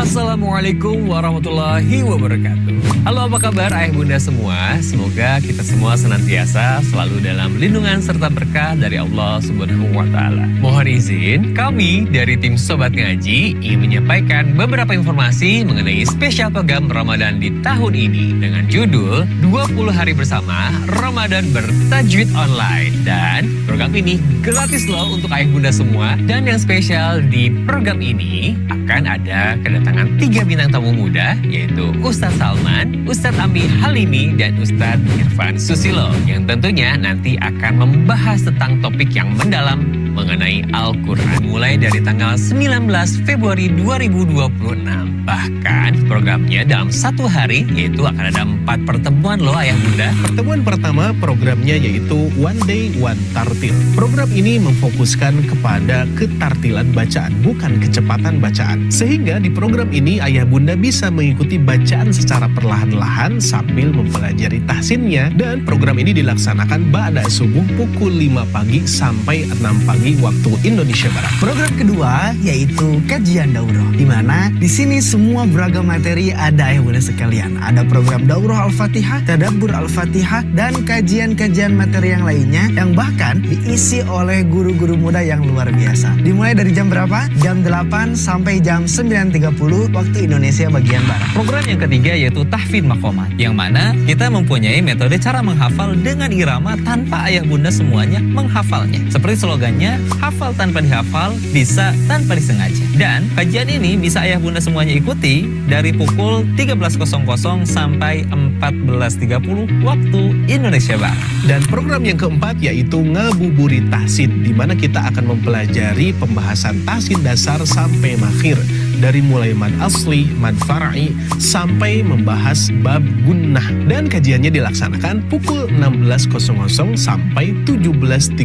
Assalamualaikum warahmatullahi wabarakatuh. Halo, apa kabar ayah bunda semua? Semoga kita semua senantiasa selalu dalam lindungan serta berkah dari Allah Subhanahu wa Ta'ala. Mohon izin, kami dari tim Sobat Ngaji ingin menyampaikan beberapa informasi mengenai spesial program Ramadan di tahun ini dengan judul 20 Hari Bersama Ramadan Bertajwid Online. Dan program ini gratis loh untuk ayah bunda semua. Dan yang spesial di program ini akan ada kedatangan 3 bintang tamu muda, yaitu Ustadz Salman, Ustadz Ambi Halimi, dan Ustadz Irfan Susilo, yang tentunya nanti akan membahas tentang topik yang mendalam mengenai Al-Quran mulai dari tanggal 19 Februari 2026. Bahkan programnya dalam satu hari, yaitu akan ada 4 pertemuan loh ayah bunda. Pertemuan pertama programnya yaitu One Day One Tartil. Program ini memfokuskan kepada ketartilan bacaan, bukan kecepatan bacaan. Sehingga di program ini ayah bunda bisa mengikuti bacaan secara perlahan-lahan sambil mempelajari tahsinnya. Dan program ini dilaksanakan ba'da subuh pukul 5 pagi sampai 6 pagi waktu Indonesia Barat. Program kedua yaitu kajian daurah, di mana di sini semua beragam materi ada ayah bunda sekalian. Ada program daurah Al-Fatihah, tadabbur Al-Fatihah, dan kajian-kajian materi yang lainnya yang bahkan diisi oleh guru-guru muda yang luar biasa. Dimulai dari jam berapa? Jam 8 sampai jam 9.30 waktu Indonesia bagian Barat. Program yang ketiga yaitu tahfidz maqamat, yang mana kita mempunyai metode cara menghafal dengan irama tanpa ayah bunda semuanya menghafalnya. Seperti slogannya, hafal tanpa dihafal, bisa tanpa disengaja. Dan kajian ini bisa ayah bunda semuanya ikuti dari pukul 13.00 sampai 14.30 waktu Indonesia Barat. Dan program yang keempat yaitu Ngabuburit Tahsin, di mana kita akan mempelajari pembahasan tahsin dasar sampai makhir, dari mulai mad asli, mad far'i, sampai membahas bab gunnah. Dan kajiannya dilaksanakan pukul 16.00 sampai 17.30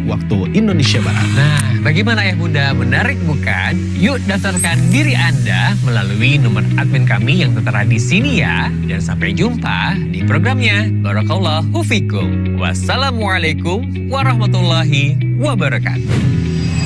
waktu Indonesia Barat. Nah, bagaimana ayah bunda? Menarik bukan? Yuk daftarkan diri Anda melalui nomor admin kami yang tertera di sini ya. Dan sampai jumpa di programnya. Barakallahu fikum. Wassalamualaikum warahmatullahi wabarakatuh.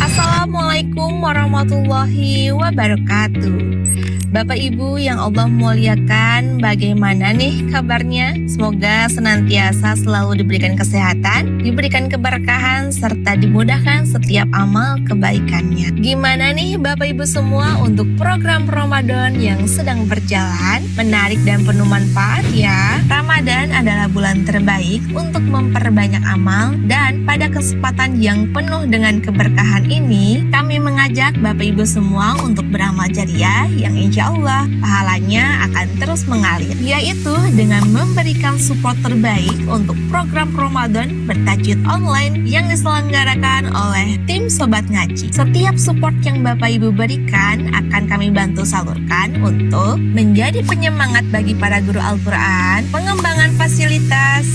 Assalamualaikum warahmatullahi wabarakatuh. Bapak Ibu yang Allah muliakan, bagaimana nih kabarnya? Semoga senantiasa selalu diberikan kesehatan, diberikan keberkahan, serta dimudahkan setiap amal kebaikannya. Gimana nih Bapak Ibu semua untuk program Ramadan yang sedang berjalan? Menarik dan penuh manfaat ya. Ramadan adalah bulan terbaik untuk memperbanyak amal, dan pada kesempatan yang penuh dengan keberkahan ini, kami mengajak Bapak Ibu semua untuk beramal jariah yang insya Allah pahalanya akan terus mengalir, yaitu dengan memberikan support terbaik untuk program Ramadan bertajwid online yang diselenggarakan oleh tim Sobat Ngaji. Setiap support yang Bapak Ibu berikan akan kami bantu salurkan untuk menjadi penyemangat bagi para guru Al-Quran, pengembangan fasilitas,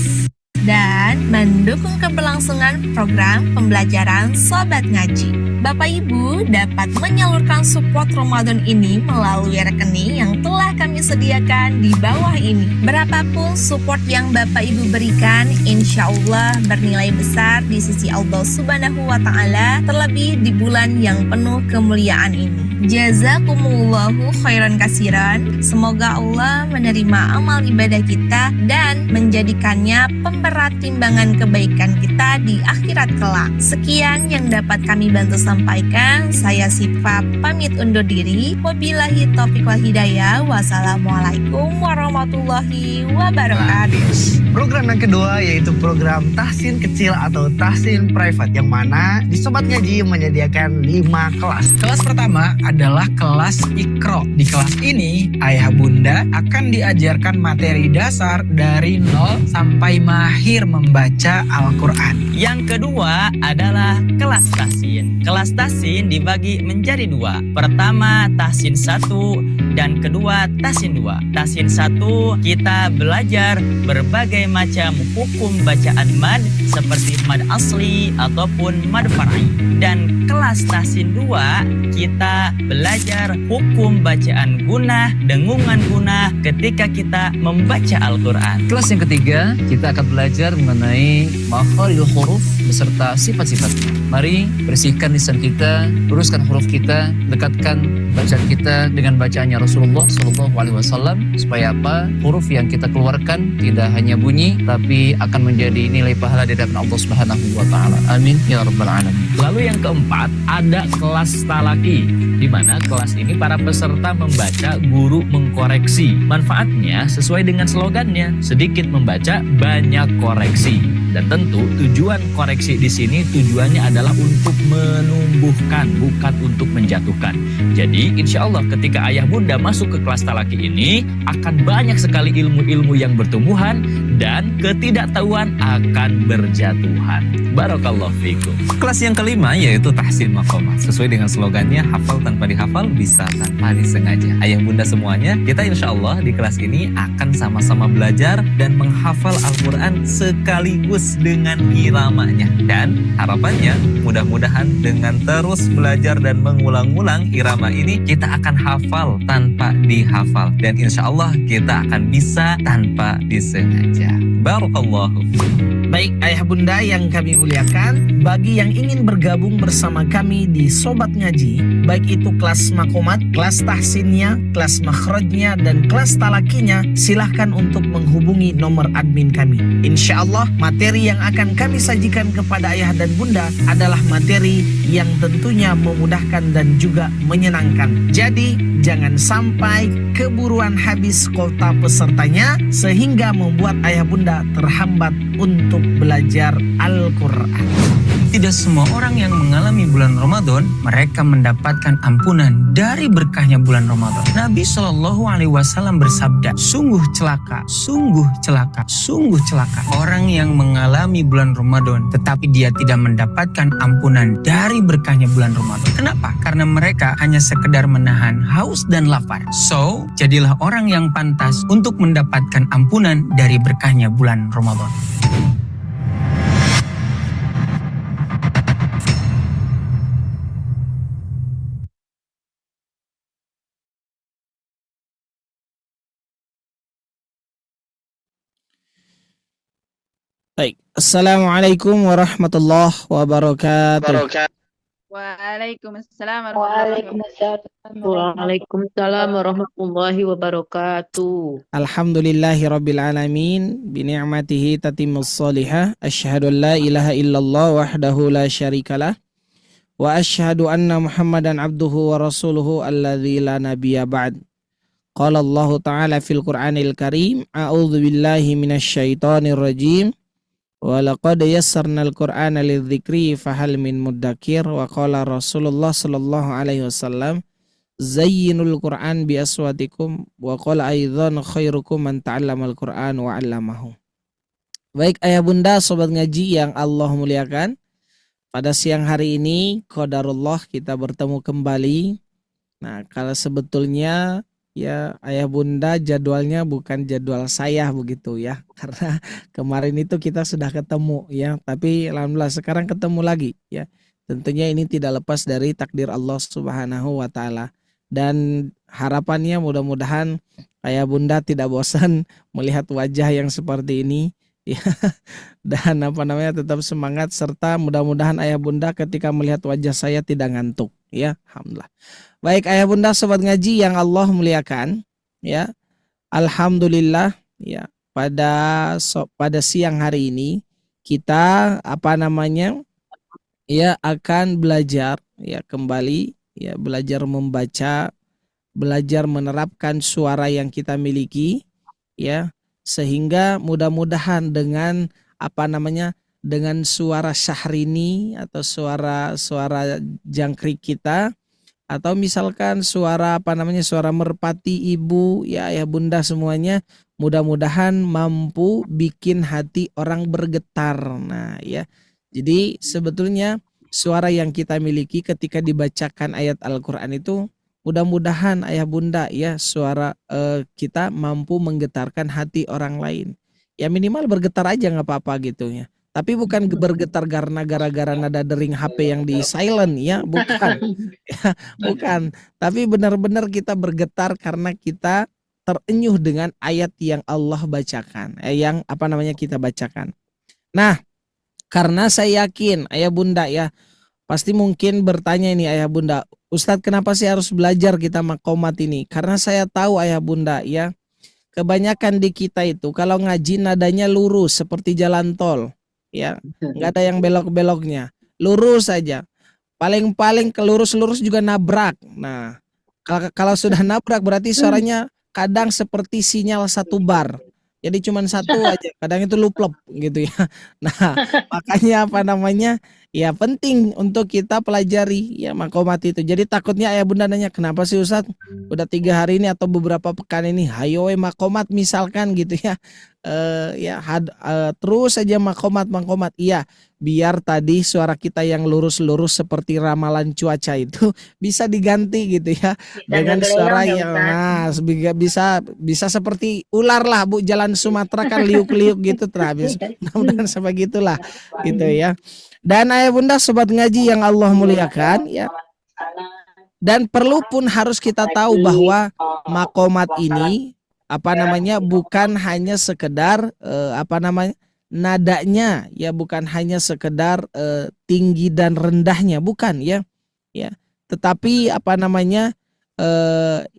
dan mendukung keberlangsungan program pembelajaran Sobat Ngaji. Bapak Ibu dapat menyalurkan support Ramadan ini melalui rekening yang telah kami sediakan di bawah ini. Berapapun support yang Bapak Ibu berikan, insya Allah bernilai besar di sisi Allah Subhanahu wa Ta'ala, terlebih di bulan yang penuh kemuliaan ini. Jazakumullahu khairan kasiran. Semoga Allah menerima amal ibadah kita dan menjadikannya pemberat timbangan kebaikan kita di akhirat kelak. Sekian yang dapat kami bantu sampaikan. Saya Sifa pamit undur diri. Wabillahi taufiq wal hidayah. Wassalamualaikum warahmatullahi wabarakatuh. Program yang kedua yaitu program tahsin kecil atau tahsin private, yang mana di Sobat Ngaji menyediakan 5 kelas. Kelas pertama adalah kelas Iqra. Di kelas ini, ayah bunda akan diajarkan materi dasar dari 0 sampai mahir membaca Al-Quran. Yang kedua adalah kelas tahsin. Kelas tahsin dibagi menjadi 2. Pertama tahsin 1 dan kedua tahsin 2. Tahsin 1 kita belajar berbagai macam hukum bacaan mad seperti mad asli ataupun mad far'i. Dan kelas tahsin 2 kita belajar hukum bacaan gunah, dengungan gunah ketika kita membaca Al-Quran. Kelas yang ketiga, kita akan belajar mengenai makharijul huruf beserta sifat-sifatnya. Mari bersihkan lisan kita, luruskan huruf kita, dekatkan bacaan kita dengan bacaannya Rasulullah Shallallahu Alaihi Wasallam, supaya apa? Huruf yang kita keluarkan tidak hanya bunyi, tapi akan menjadi nilai pahala di hadapan Allah Subhanahu Wa Taala. Amin ya rabbal alamin. Lalu yang keempat, ada kelas talaki, di mana kelas ini para peserta membaca, guru mengkoreksi. Manfaatnya sesuai dengan slogannya, sedikit membaca, banyak koreksi. Dan tentu tujuan koreksi di sini tujuannya adalah untuk menumbuhkan, bukan untuk menjatuhkan. Jadi insya Allah ketika ayah bunda masuk ke kelas talaki ini, akan banyak sekali ilmu-ilmu yang bertumbuhan dan ketidaktahuan akan berjatuhan. Barakallahu fikum. Kelas yang kelima yaitu tahsin maqamat. Sesuai dengan slogannya, hafal tanpa dihafal, bisa tanpa disengaja. Ayah bunda semuanya, kita insya Allah di kelas ini akan sama-sama belajar dan menghafal Al-Quran sekaligus dengan iramanya. Dan harapannya mudah-mudahan dengan terus belajar dan mengulang-ulang irama ini, kita akan hafal tanpa dihafal. Dan insya Allah kita akan bisa tanpa disengaja. Barakallahu. Baik ayah bunda yang kami muliakan, bagi yang ingin bergabung bersama kami di Sobat Ngaji, baik itu kelas makomat, kelas tahsinnya, kelas makhrajnya, dan kelas talakinya, silahkan untuk menghubungi nomor admin kami. Insya Allah materi yang akan kami sajikan kepada ayah dan bunda adalah materi yang tentunya memudahkan dan juga menyenangkan. Jadi jangan sampai keburuan habis kuota pesertanya sehingga membuat ayah bunda terhambat untuk belajar Al-Quran. Tidak semua orang yang mengalami bulan Ramadan mereka mendapatkan ampunan dari berkahnya bulan Ramadan. Nabi Shallallahu Alaihi Wasallam bersabda, sungguh celaka, sungguh celaka, sungguh celaka orang yang mengalami bulan Ramadan tetapi dia tidak mendapatkan ampunan dari berkahnya bulan Ramadan. Kenapa? Karena mereka hanya sekedar menahan haus dan lapar. So, jadilah orang yang pantas untuk mendapatkan ampunan dari berkahnya bulan Ramadan. Baik, Assalamualaikum warahmatullahi wabarakatuh. Waalaikumsalam warahmatullahi wabarakatuh. Alhamdulillahirabbil alamin, bi ni'matihi tatimmus shalihah. Asyhadu an la ilaha illallah wahdahu la syarikalah wa asyhadu anna Muhammadan abduhu wa rasuluhu alladzi la nabiyya ba'd. Qala Allah Ta'ala fil Qur'anil Karim, a'udzu billahi minasyaitonir rajim. Wa laqad yassarnal Qur'ana lidzikri fahal min muddakir. Wa qala Rasulullah sallallahu alaihi wasallam, zayyinul Qur'an bi aswatikum. Wa qala aidzan khairukum man ta'allamal Qur'an wa 'allamahu. Baik ayah bunda sobat ngaji yang Allah muliakan, pada siang hari ini qadarullah kita bertemu kembali. Nah, kalau sebetulnya ya ayah bunda jadwalnya bukan jadwal saya begitu ya, karena kemarin itu kita sudah ketemu ya, tapi alhamdulillah sekarang ketemu lagi ya. Tentunya ini tidak lepas dari takdir Allah Subhanahu wa Ta'ala, dan harapannya mudah-mudahan ayah bunda tidak bosan melihat wajah yang seperti ini ya, dan tetap semangat, serta mudah-mudahan ayah bunda ketika melihat wajah saya tidak ngantuk ya. Alhamdulillah. Baik ayah bunda sobat ngaji yang Allah muliakan ya, alhamdulillah ya, pada siang hari ini kita akan belajar ya kembali ya, belajar membaca, belajar menerapkan suara yang kita miliki ya, sehingga mudah-mudahan dengan dengan suara syahrini atau suara jangkrik kita, atau misalkan suara suara merpati ibu ya ayah bunda semuanya, mudah-mudahan mampu bikin hati orang bergetar. Nah ya, jadi sebetulnya suara yang kita miliki ketika dibacakan ayat Al-Quran itu, mudah-mudahan ayah bunda ya, suara kita mampu menggetarkan hati orang lain. Ya minimal bergetar aja nggak apa-apa gitu ya. Tapi bukan bergetar karena gara-gara nada dering HP yang di silent ya, bukan. Ya, bukan. Tapi benar-benar kita bergetar karena kita terenyuh dengan ayat yang Allah bacakan, yang kita bacakan. Nah, karena saya yakin ayah bunda ya, pasti mungkin bertanya ini ayah bunda, Ustadz, kenapa sih harus belajar kita makomat ini? Karena saya tahu ayah bunda ya, kebanyakan di kita itu kalau ngaji nadanya lurus seperti jalan tol, ya, nggak ada yang belok-beloknya, lurus saja. Paling-paling kelurus-lurus juga nabrak. Nah, kalau sudah nabrak berarti suaranya kadang seperti sinyal satu bar. Jadi cuman satu aja, kadang itu luplep gitu ya. Nah, makanya apa namanya? Ya penting untuk kita pelajari ya makomat itu. Jadi takutnya ayah bunda nanya, kenapa sih Ustadz udah 3 hari ini atau beberapa pekan ini hayo makomat misalkan gitu ya. Terus saja makomat. Iya, biar tadi suara kita yang lurus-lurus seperti ramalan cuaca itu bisa diganti gitu ya dengan suara yang bisa seperti ular lah Bu, jalan Sumatera kan liuk-liuk gitu terhabis. Mudah-mudahan sampai gitulah gitu ya. Dan ayah bunda sobat ngaji yang Allah muliakan ya. Dan perlu pun harus kita tahu bahwa makomat ini bukan hanya sekedar nadanya ya, bukan hanya sekedar tinggi dan rendahnya, bukan ya. Tetapi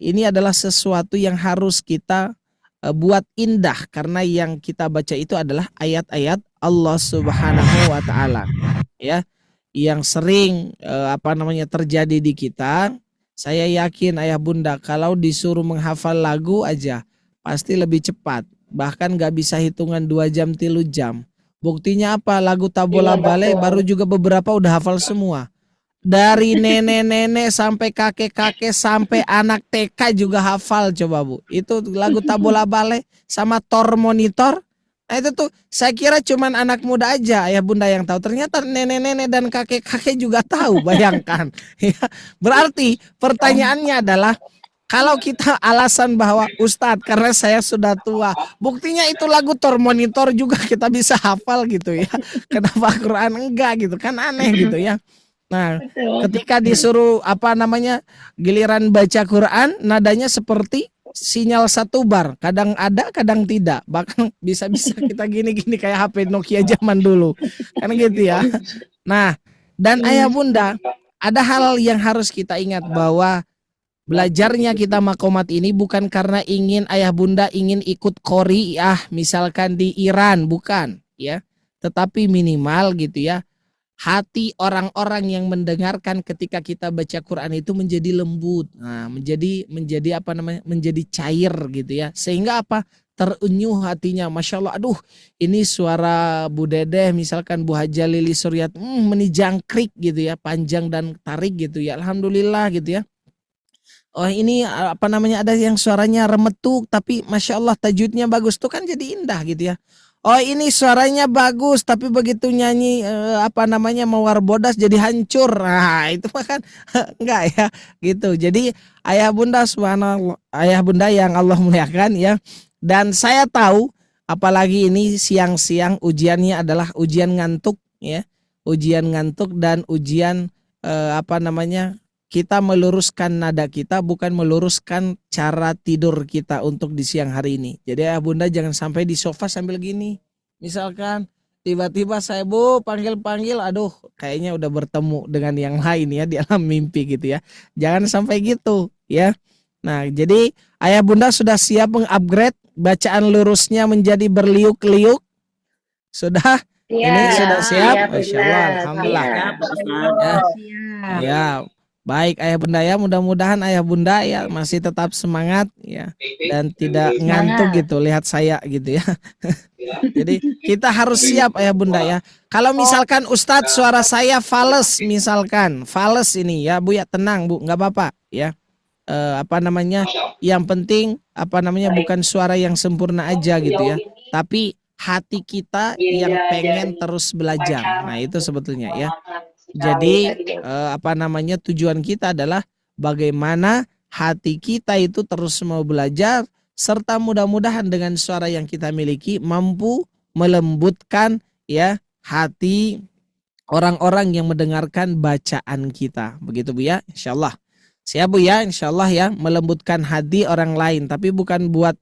ini adalah sesuatu yang harus kita buat indah, karena yang kita baca itu adalah ayat-ayat Allah Subhanahu wa taala ya, yang sering terjadi di kita. Saya yakin ayah bunda kalau disuruh menghafal lagu aja pasti lebih cepat, bahkan gak bisa hitungan 2 jam 3 jam. Buktinya apa? Lagu Tabola Bale baru juga beberapa udah hafal semua. Dari nenek-nenek sampai kakek-kakek sampai anak TK juga hafal, coba Bu. Itu lagu Tabola Bale sama Tor Monitor. Nah itu tuh saya kira cuman anak muda aja ayah bunda yang tahu. Ternyata nenek-nenek dan kakek-kakek juga tahu, bayangkan. Berarti pertanyaannya adalah, kalau kita alasan bahwa Ustadz karena saya sudah tua, buktinya itu lagu Tor Monitor juga kita bisa hafal gitu ya. Kenapa Quran enggak gitu kan, aneh gitu ya. Nah, ketika disuruh giliran baca Quran, nadanya seperti sinyal satu bar, kadang ada kadang tidak, bahkan bisa-bisa kita gini-gini kayak HP Nokia zaman dulu kan gitu ya. Nah, dan ayah bunda, ada hal yang harus kita ingat bahwa belajarnya kita makomat ini bukan karena ayah bunda ingin ikut Qori'ah misalkan di Iran, bukan ya. Tetapi minimal gitu ya, hati orang-orang yang mendengarkan ketika kita baca Quran itu menjadi lembut. Nah, menjadi cair gitu ya. Sehingga terenyuh hatinya. Masya Allah, aduh ini suara Bu Dedeh misalkan Bu Haja Lili Suryat menijangkrik gitu ya, panjang dan tarik gitu ya. Alhamdulillah gitu ya. Oh ini ada yang suaranya remetuk tapi Masya Allah tajwidnya bagus, tuh kan jadi indah gitu ya. Oh ini suaranya bagus tapi begitu nyanyi mawar bodas jadi hancur. Nah itu kan enggak ya gitu. Jadi ayah bunda subhanallah, ayah bunda yang Allah muliakan ya. Dan saya tahu apalagi ini siang-siang ujiannya adalah ujian ngantuk ya. Ujian ngantuk dan ujian kita meluruskan nada kita, bukan meluruskan cara tidur kita untuk di siang hari ini. Jadi ayah bunda jangan sampai di sofa sambil gini. Misalkan tiba-tiba saya panggil-panggil, aduh kayaknya udah bertemu dengan yang lain ya di alam mimpi gitu ya. Jangan sampai gitu ya. Nah jadi ayah bunda sudah siap mengupgrade bacaan lurusnya menjadi berliuk-liuk? Sudah? Ini sudah siap? Masya Allah, alhamdulillah. Ya. Baik ayah bunda ya, mudah-mudahan ayah bunda ya masih tetap semangat ya dan tidak ngantuk gitu lihat saya gitu ya. Jadi kita harus siap ayah bunda ya. Kalau misalkan Ustadz suara saya fales misalkan, fales ini ya Bu ya, tenang Bu, nggak apa-apa ya. Yang penting bukan suara yang sempurna aja gitu ya, tapi hati kita yang pengen terus belajar. Nah itu sebetulnya ya. Jadi tujuan kita adalah bagaimana hati kita itu terus mau belajar, serta mudah-mudahan dengan suara yang kita miliki mampu melembutkan ya hati orang-orang yang mendengarkan bacaan kita. Begitu Bu ya, insyaallah. Siap Bu ya, insyaallah ya, melembutkan hati orang lain, tapi bukan buat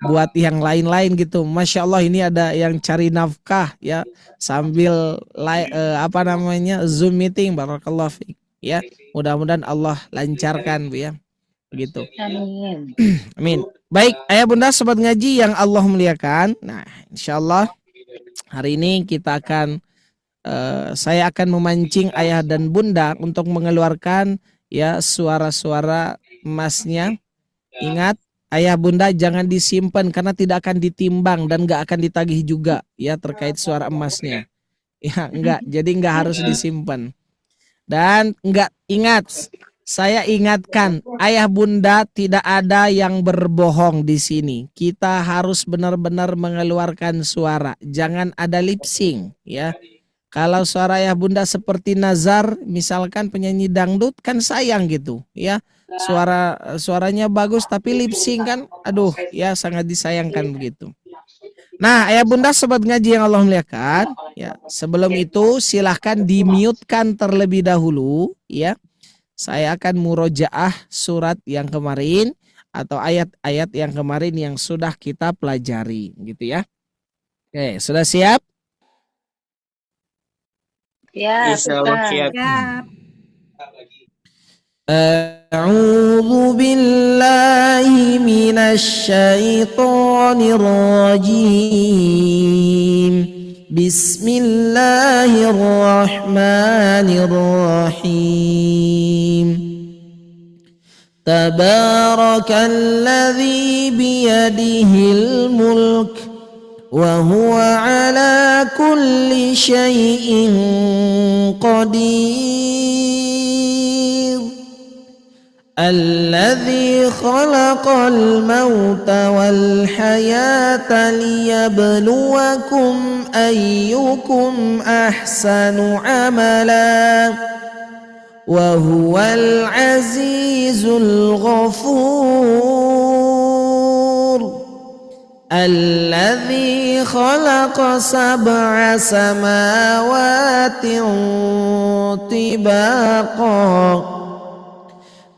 buat yang lain-lain gitu. Masya Allah ini ada yang cari nafkah ya sambil Zoom meeting, barakallahu fiik ya. Mudah-mudahan Allah lancarkan, Bu ya. Begitu. Amin. Amin. Baik, ayah bunda sobat ngaji yang Allah muliakan. Nah, insya Allah hari ini kita akan saya akan memancing ayah dan bunda untuk mengeluarkan ya suara-suara emasnya. Ingat, ayah bunda jangan disimpan karena tidak akan ditimbang dan nggak akan ditagih juga ya terkait suara emasnya. Ya, enggak. Jadi enggak harus disimpan. Dan enggak, ingat, saya ingatkan, ayah bunda tidak ada yang berbohong di sini. Kita harus benar-benar mengeluarkan suara. Jangan ada lip sync ya. Kalau suara ayah bunda seperti Nazar, misalkan penyanyi dangdut kan sayang gitu ya. Suaranya bagus tapi lip sync kan, aduh ya sangat disayangkan begitu. Nah, ayah bunda sobat ngaji yang Allah muliakan, ya sebelum itu silahkan di-mute-kan terlebih dahulu ya. Saya akan murojaah surat yang kemarin atau ayat-ayat yang kemarin yang sudah kita pelajari gitu ya. Oke, sudah siap? Ya, siap. A'udzu billahi minasy syaithanir rajim. Bismillahirrahmanirrahim. Tabarakalladzi biyadihil mulk wa huwa ala kulli syai'in qadir. Alladzi khalaqal mauta wal hayata liyabluwakum ayyukum ahsanu amala wa huwal azizul ghafur. Alladzi khalaqa sab'a samawati tibaqa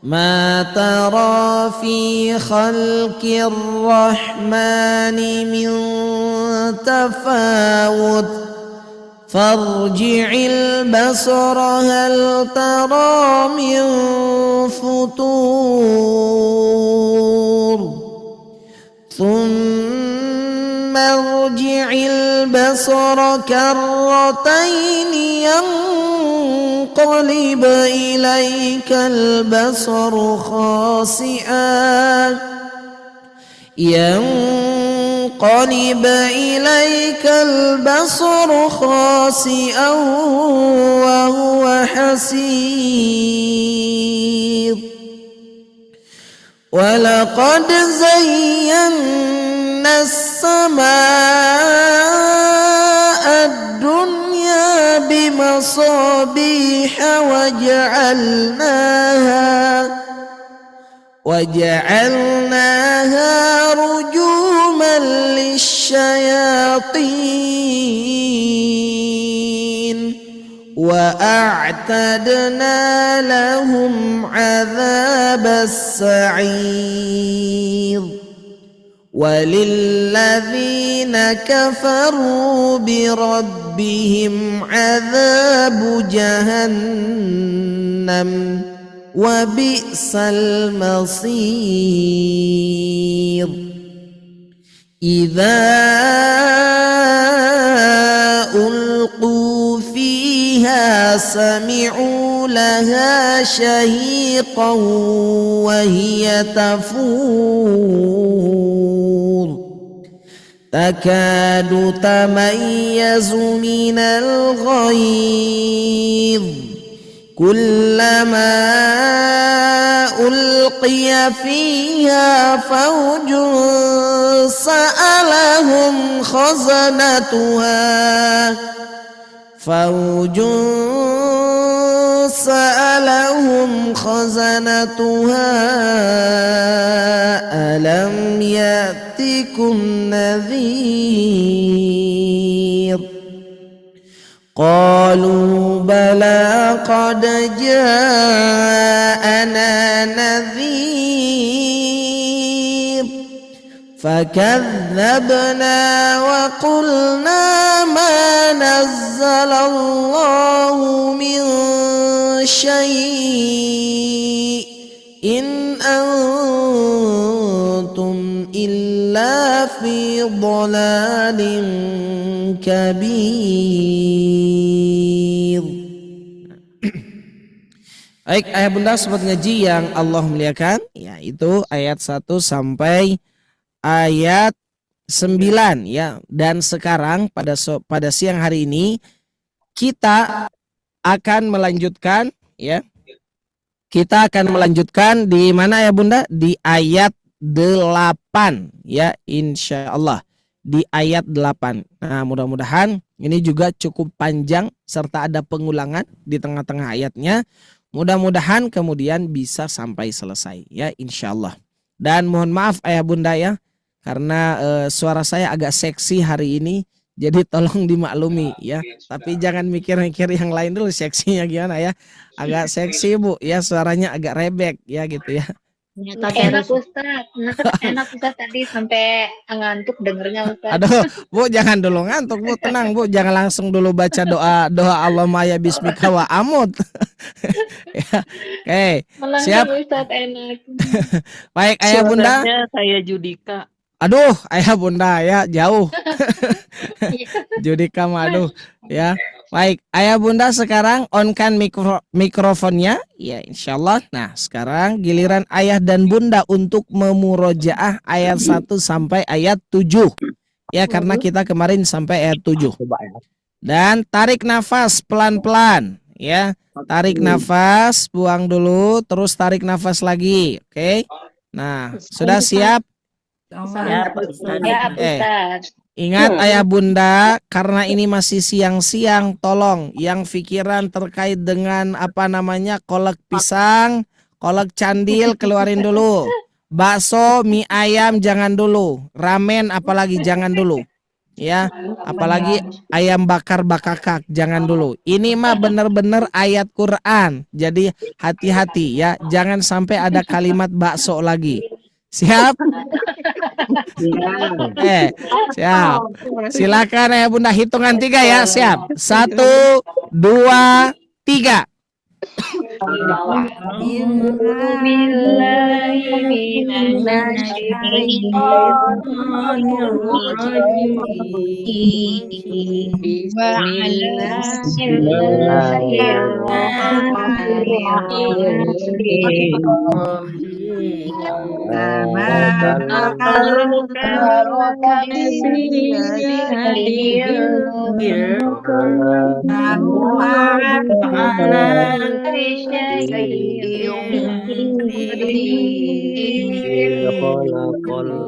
ma tara fi khalqir rahmani min tafawut farji'il basara hal tara min futur thumma irji'il basara karrataini yanqalib ilaikal basaru khasi'an ينقلب إليك البصر خاسئا وهو حسير ولقد زينا السماء الدنيا بمصابيح وجعلناها رجوما للشياطين وأعتدنا لهم عذاب السعير وللذين كفروا بربهم عذاب جهنم وبئس المصير إذا ألقوا فيها سمعوا لها شهيقا وهي تفور تكاد تميز من الغيظ كلما ألقي فيها فوج سألهم خزنتها ألم يأتكم نذير قالوا بلى قد جاءنا نذير فكذبنا وقلنا ما نزل الله من شيء إن أنتم إلا في ضلال كبير. Baik, ayah bunda sobat ngaji yang Allah muliakan, yaitu ayat 1 sampai ayat 9 ya. Dan sekarang pada siang hari ini kita akan melanjutkan ya. Kita akan melanjutkan di mana ya bunda? Di ayat 8 ya, insya Allah di ayat 8. Nah, mudah-mudahan ini juga cukup panjang serta ada pengulangan di tengah-tengah ayatnya. Mudah-mudahan kemudian bisa sampai selesai ya, insya Allah. Dan mohon maaf ayah bunda ya, karena suara saya agak seksi hari ini, jadi tolong dimaklumi ya. Tapi jangan mikir-mikir yang lain dulu, seksinya gimana ya. Agak seksi bu ya, suaranya agak rebek ya gitu ya. Enak Ustaz, enak Ustaz, tadi sampai ngantuk dengernya Ustaz. Aduh, Bu jangan dulu ngantuk, Bu tenang Bu, jangan langsung dulu baca doa Allahumma ya bismika wa amut. Ya, oke, siap. Ustaz, enak. Baik ayah bunda. Saya Judika. Aduh, ayah bunda ya jauh. Judika mah aduh ya. Baik, ayah bunda sekarang on-kan mikrofonnya ya insyaallah. Nah sekarang giliran ayah dan bunda untuk memurojaah ayat 1 sampai ayat 7 ya, karena kita kemarin sampai ayat 7. Dan tarik nafas pelan-pelan ya. Tarik nafas, buang dulu, terus tarik nafas lagi. Oke. Nah sudah siap? Ya Ustaz. Ingat ayah bunda, karena ini masih siang-siang, tolong yang pikiran terkait dengan kolak pisang, kolak candil keluarin dulu. Bakso, mie ayam jangan dulu. Ramen apalagi jangan dulu. Ya, apalagi ayam bakar bakakak jangan dulu. Ini mah bener-bener ayat Quran. Jadi hati-hati ya, jangan sampai ada kalimat bakso lagi. Siap? Siap. Silakan ya bunda, hitungan 3 ya. Siap. 1, 2, 3.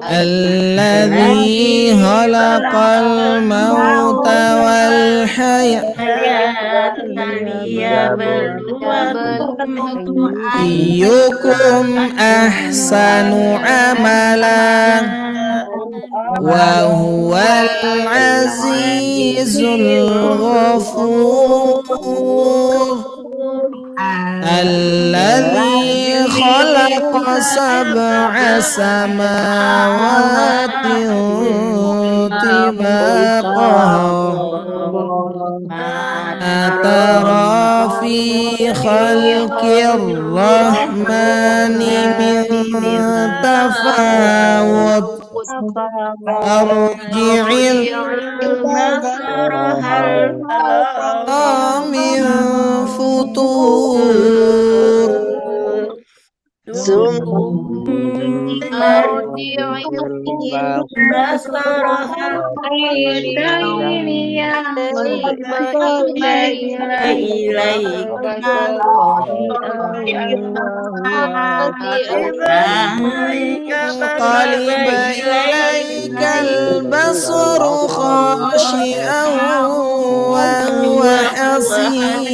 Alladzi khalaqal mauta wal hayata ayyukum ahsanu amalan wa huwal azizul ghafur. Alladzi khalaqa sab'a samawati tibaqan atara fi khalqir rahmani min tafawut arji'il basara hal min futur ilaikal basaru khashi'an wa huwa hasir.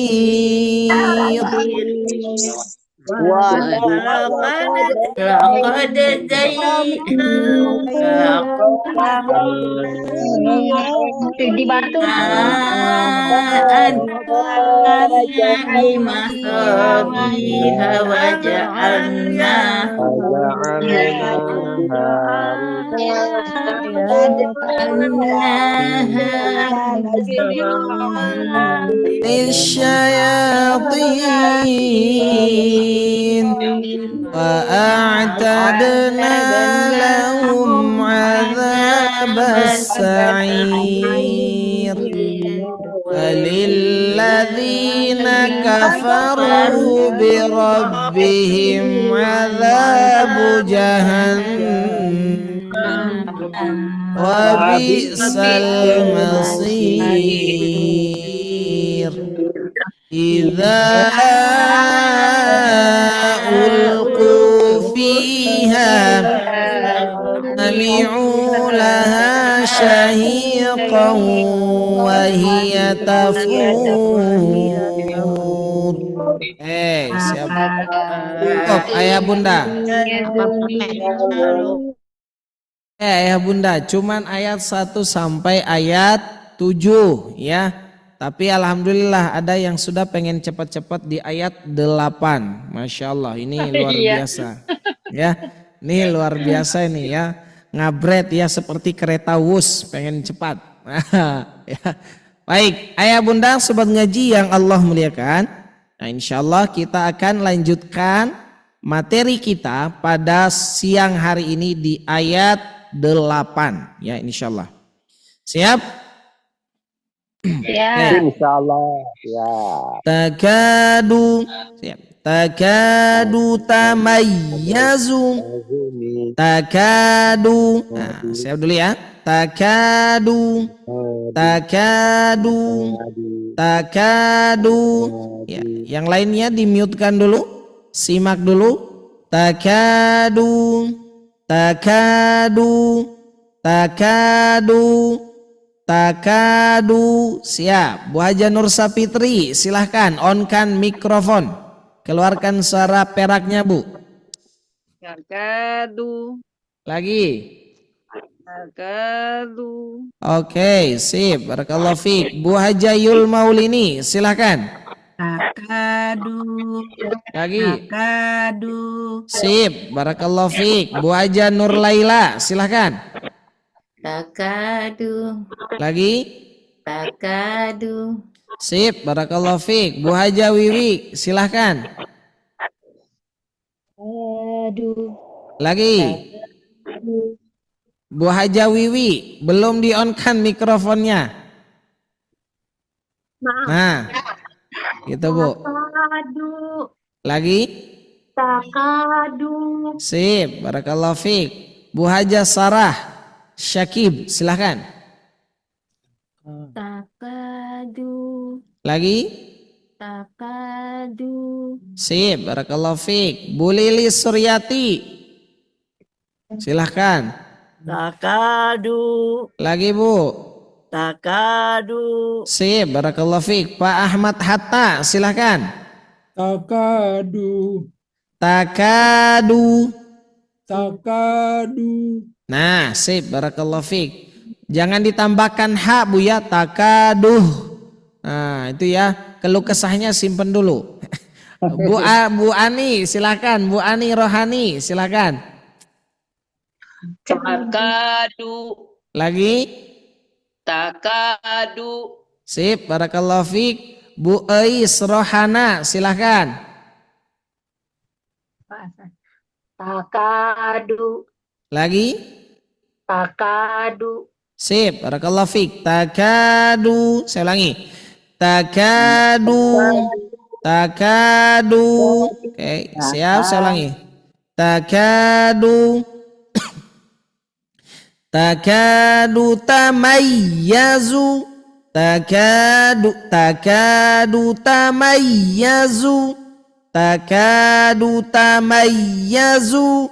Laqad dibantu الشياطين وأعتدنا لهم عذاب السعير وللذين كفروا بربهم عذاب جهنم وبئس المصير إذا ألقوا فيها سمعوا لها شهيقا وهي تفور. Siapa? Stop, ayah bunda. Ayah bunda, cuman ayat 1 sampai ayat 7 ya. Tapi alhamdulillah ada yang sudah pengen cepat-cepat di ayat 8. Masya Allah, ini luar biasa. Ya, ini luar biasa ini ya. Ngabret ya seperti kereta wus, pengen cepat. Ya. Baik, ayah bunda sobat ngaji yang Allah muliakan. Nah, insya Allah kita akan lanjutkan materi kita pada siang hari ini di ayat 8 ya, insya Allah. Siap? Ya. Insyaallah. Ya. Takadu, siap. Takadu tamayyazu. Takadu. Nah, siap dulu ya. Takadu. Takadu. Takadu. Ya, yang lainnya di-mute-kan dulu. Simak dulu. Takadu. Takadu. Takadu. Takadu. Siap. Bu Haja Nur Sapitri, silahkan on-kan mikrofon. Keluarkan suara peraknya, Bu. Takadu. Lagi. Takadu. Oke, sip. Barakallahu fiik. Bu Haja Yul Maulini, silahkan. Takadu. Lagi. Takadu. Sip. Barakallahu fiik. Bu Haja Nur Laila, silahkan. Takadu. Lagi. Takadu. Sip. Barakallahu fiik. Bu Haja Wiwi, silahkan. Aduh. Lagi. Bu Haja Wiwi, belum di-on-kan mikrofonnya. Nah, gitu Bu. Takadu. Lagi. Takadu. Sip. Barakallahu fiik. Bu Haja Sarah Syakib, silahkan. Takadu. Lagi. Takadu. Sip. Barakallahu fiik. Bu Lili Suryati, silahkan. Takadu. Lagi Bu. Takadu. Sip. Barakallahu fiik. Pak Ahmad Hatta, silahkan. Takadu. Takadu. Takadu. Nah, sip. Barakallahu fiik. Jangan ditambahkan hak Bu ya. Takaduh. Nah, itu ya. Keluh kesahnya simpen dulu. Bu Ani, silakan. Bu Ani Rohani, silakan. Takadu. Lagi. Takadu. Sip. Barakallahu fiik. Bu Ais Rohana, silakan. Takadu. Lagi. Takadu. Sip. Barakallahu fiik. Takadu. Saya ulangi. Takadu. Takadu. Oke, siap. Saya ulangi. Takadu. Takadu tamayyazu. Takadu tamayyazu. Takadu tamayyazu.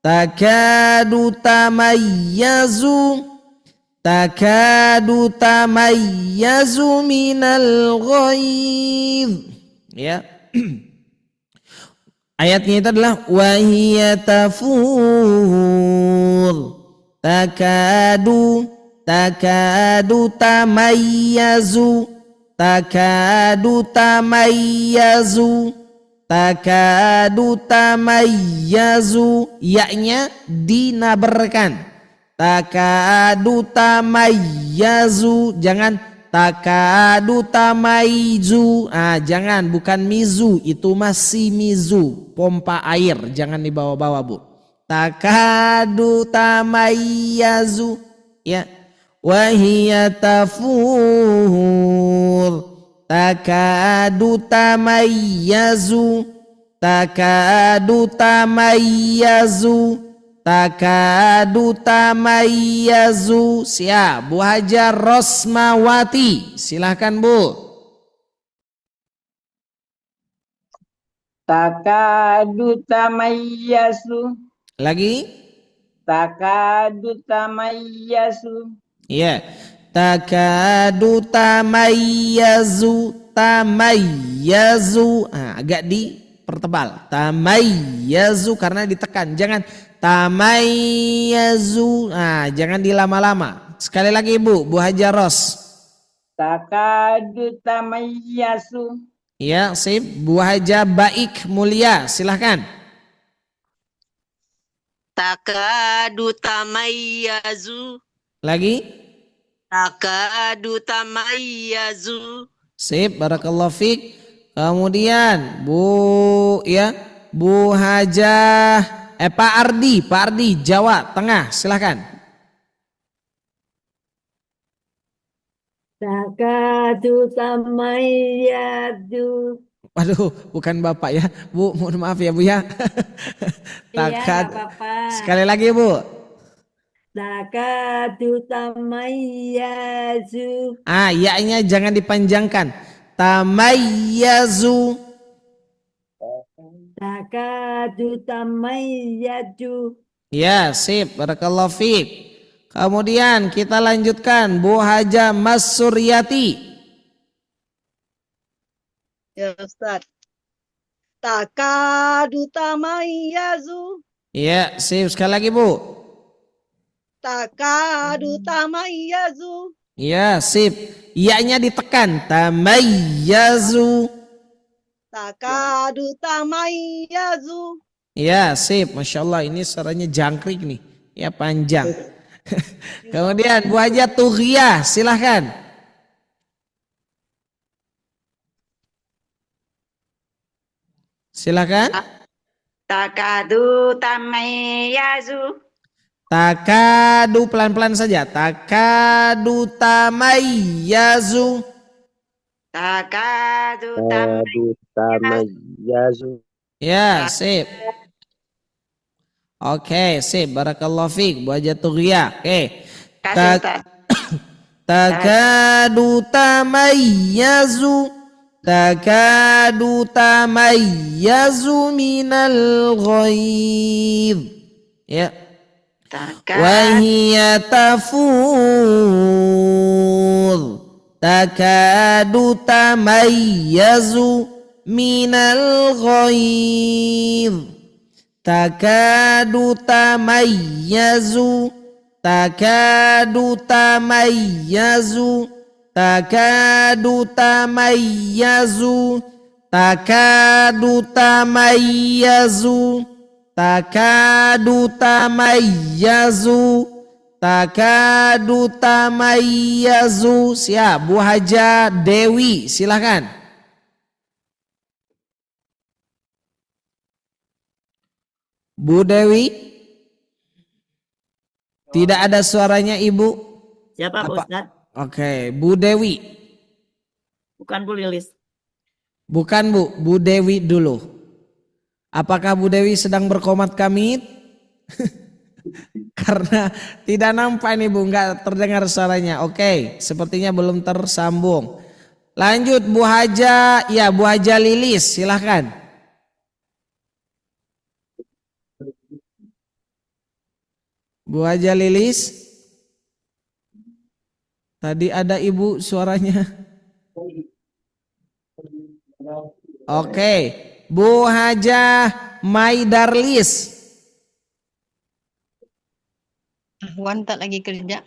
Takadu tamayyazu. Takadu tamayyazu minal ghaidh. Ya. Ayatnya itu adalah wahiya tafur. Takadu tamayyazu. Takadu tamayyazu. Takadu tamayyazu. Ya-nya dinabarkan. Takadu tamayyazu, jangan takadu tamayzu. Jangan, bukan mizu, itu masih mizu, pompa air, jangan dibawa-bawa Bu. Takadu tamayyazu, ya. Wahiya tafur. Takadu tamayyazu, takadu tamayyazu, takadu tamayyazu. Siap, Bu Hajar Rosmawati, silahkan Bu. Takadu tamayyazu. Lagi. Takadu tamayyazu. Iya. Takadu tamayyazu, tamayyazu. Agak dipertebal. Tamayyazu karena ditekan. Jangan tamayyazu. Jangan dilama-lama. Sekali lagi Bu Hajar Ros. Takadu tamayyazu. Iya, sip. Bu Hajar Baik Mulia, silahkan. Takadu tamayyazu. Lagi. Takadu tamayyazu. Sip, barakallahu fiik. Kemudian Bu Hajah Pak Ardi Jawa Tengah, silahkan. Takadu tamayyazu. Waduh, bukan Bapak ya Bu, mohon maaf ya Bu ya. Iya, nggak apa-apa. Sekali lagi Bu. Takadu tamayyazu. Ya-nya jangan dipanjangkan. Tamayyazu. Takadu tamayyazu. Ya, sip. Barakallahu fiik. Kemudian kita lanjutkan Bu Haja Mas Suryati. Ya Ustaz. Takadu tamayyazu. Ya, sip. Sekali lagi Bu. Takadu tamayyazu. Ya, sip. Ya-nya ditekan. Tamayyazu. Takadu tamayyazu. Ya, sip. Masya Allah, ini suaranya jangkrik nih. Ya, panjang. Kemudian Bu Haja Tughiyah, silahkan. Silahkan. Takadu tamayyazu. Takadu, pelan-pelan saja. Takadu tamayyazu. Takadu tamayyazu. Ya, sip. Oke, sip. Barakallahu fiik. Bu Haja Tughiyah. Oke. Takadu tamayyazu. Takadu tamayyazu minal ghaidh. Ya. Wahiya tafur. Takadu tamayyazu minal ghaidh. Takadu tamayyazu. Takadu tamayyazu. Takadu tamayyazu. Takadu tamayyazu. Takadu tamayyazu. Takadu tamayyazu. Siap. Bu Haja Dewi, silakan. Bu Dewi, tidak ada suaranya Ibu. Siapa Pak Ustadz? Oke, Bu Dewi. Bukan Bu Lilis. Bukan Bu Dewi dulu. Apakah Bu Dewi sedang berkomat kamit? Karena tidak nampak nih Bu, nggak terdengar suaranya. Oke, sepertinya belum tersambung. Lanjut Bu Haja, ya Bu Haja Lilis, silahkan. Bu Haja Lilis. Tadi ada Ibu suaranya. Oke, Bu Haja Maidarlis. Wantak lagi kerja.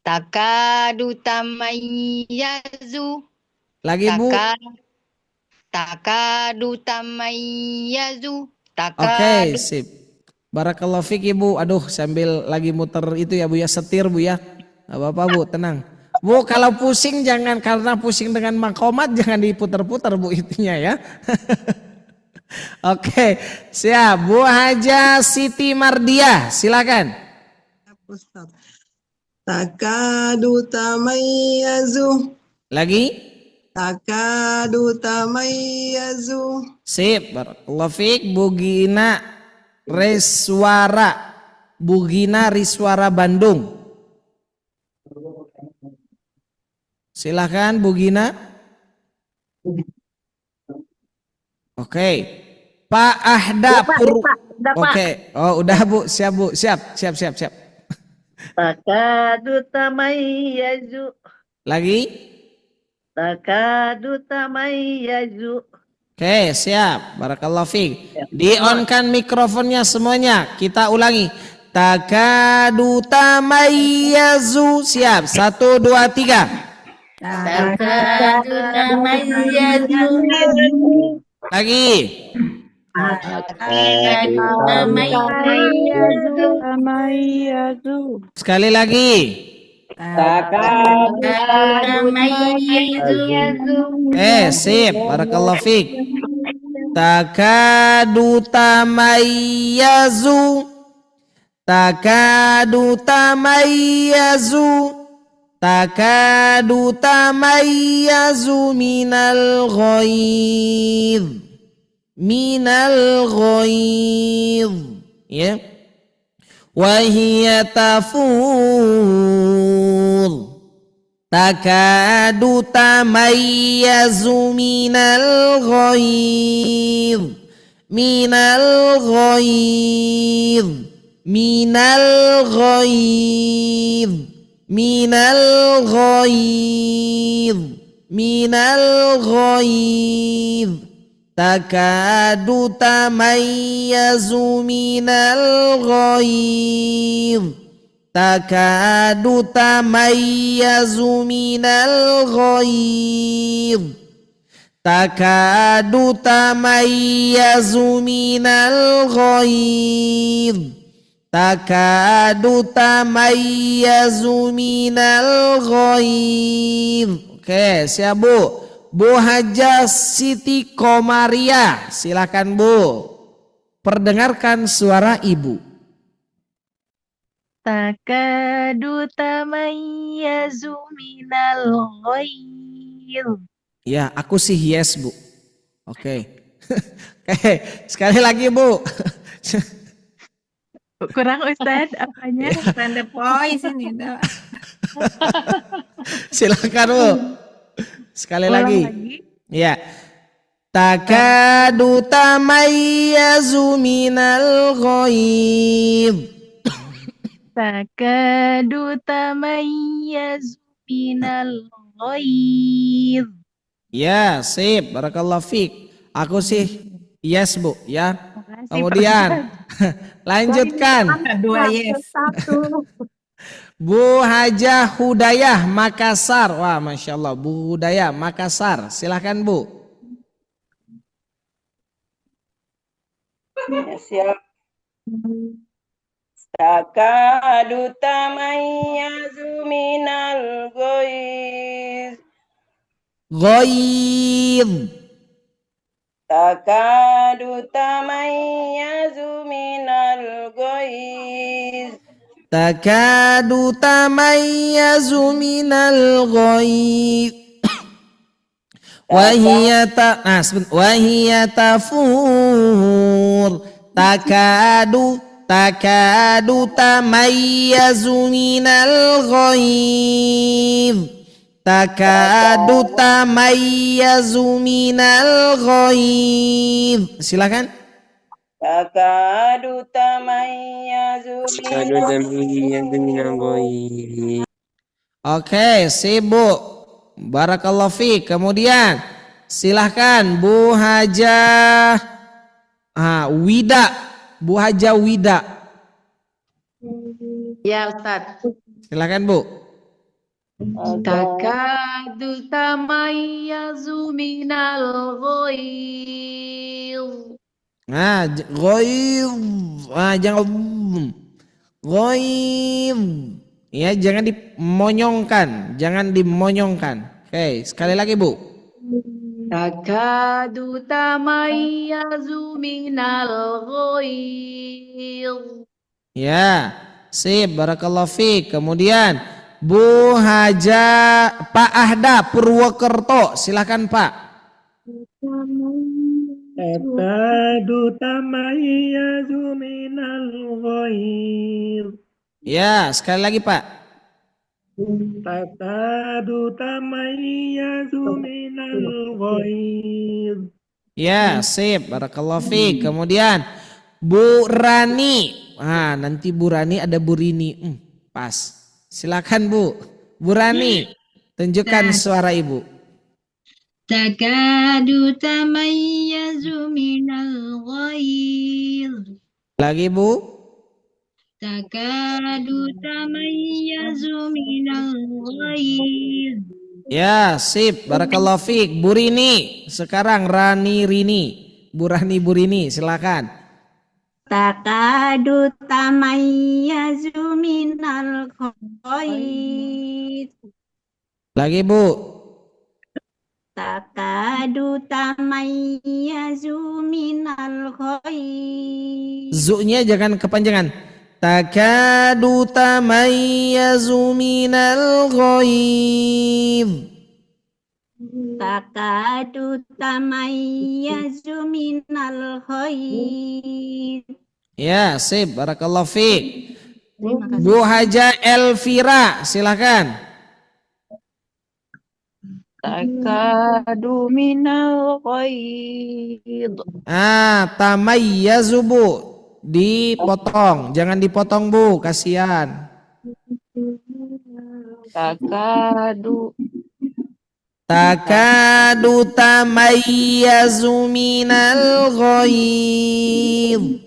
Takadu tamayyazu. Lagi Bu. Takadu tamayyazu. Oke, sip. Barakallahu fik Ibu. Aduh, sambil lagi muter itu ya Bu ya, setir Bu ya. Gak apa-apa Bu, tenang. Bu, kalau pusing jangan, karena pusing dengan makomat jangan diputar-putar Bu itunya ya. Oke, siap. Bu Haja Siti Mardiah, silakan. Ustaz. Takadu tamayyazu. Lagi? Takadu tamayyazu. Sip, barakallahu fik. Bu Gina Riswara. Bu Gina Riswara Bandung. Silakan Bu Gina. Oke. Pak Ahda Pur. Oke. Oh, udah Bu, siap Bu. Siap. Takadu tamayyazu. Lagi? Takadu tamayyazu. Oke, siap. Barakallahu fiik. Di-on-kan mikrofonnya semuanya. Kita ulangi. Takadu tamayyazu. Siap. 1, 2, 3. Takadu tamayyazu. Lagi. Takadu tamayyazu. Sekali lagi. Takadu tamayyazu. Sip. Barakallahu fiik. Takadu tamayyazu. Takadu tamayyazu. Takadu tamayyazu minal ghaidh. Minal ghaidh. Ya. Wahiyya tafur. Takadu tamayyazu minal ghaidh. Minal ghaidh. Minal ghaidh. Minal ghaidh. Minal ghaidh. Takadu tamayyazu minal ghaidh. Takadu tamayyazu minal ghaidh. Takadu tamayyazu minal ghaidh. Takadu tamayyazu minal ghaidh. Oke, siap Bu. Bu Haja Siti Komaria, silakan Bu. Perdengarkan suara Ibu. Takadu tamayyazu minal ghaidh. Ya, aku sih yes Bu. Oke. Oke, sekali lagi Bu. Kurang Ustadz apanya? Stand voice ini. Silakan Bu. Sekali Ulang lagi. lagi. Ya. Takadu tamayyazu minal ghaidh. Takadu tamayyazu minal ghaidh. Ya, sip. Barakallahu fiik. Aku sih yes Bu ya. Kemudian lanjutkan. Dua yes. Bu Haja Hudayah Makassar. Wah, Masya Allah. Bu Hudayah Makassar. Silahkan Bu. Ya, siap. Takadu tamayyazu minal ghaidh. Ghaidh. Takadu tamayyazu minal ghaidh. Takadu tamayyazu minal ghaidh. Wahiyya tafur. Takadu tamayyazu minal ghaidh. Takadu tamayyazu minal ghaidh. Silakan. Takadu tamayyazu minal Oke, sibuk. Barakallahu fiik. Kemudian silahkan Bu Haja Wida. Bu Haja Wida. Ya Ustaz. Silahkan Bu. Takadu tamayyazu minal ghaidh. Nah, ghaib. Ah, jangan ghaib. Ya, jangan dimonyongkan, jangan dimonyongkan. Oke, sekali lagi, Bu. Takadu tamayyazu minal ghaidh. Ya, sip, barakallahu fiik. Kemudian Bu Haja Pak Ahda Purwokerto, silakan Pak. Takadu tamayyazu minal ghaidh. Ya, sekali lagi Pak. Takadu tamayyazu minal ghaidh. Ya, sip, barakallahu fiik. Kemudian Bu Rani. Ah, nanti Bu Rani ada Bu Rini. Pas. Silakan Bu. Bu Rani, tunjukkan suara Ibu. Takadu tamayyazu minal ghaidh. Lagi Bu. Takadu tamayyazu minal ghaidh. Ya, sip, barakallahu fiik. Bu Rini, sekarang Rani Rini. Bu Rani Bu Rini, silakan. Takadu tamayyazu minal ghaidh. Lagi Bu. Takadu tamayyazu minal ghaidh. Zu-nya jangan kepanjangan. Takadu tamayyazu minal ghaidh. Takadu tamayyazu minal ghaidh. Ya, sip, barakallahu fiik. Bu Haja Elvira, silakan. Takadu minal ghaidh. Ah, tamayyazu Bu, dipotong, jangan dipotong Bu, kasihan. Takadu tamayyazu minal ghaidh.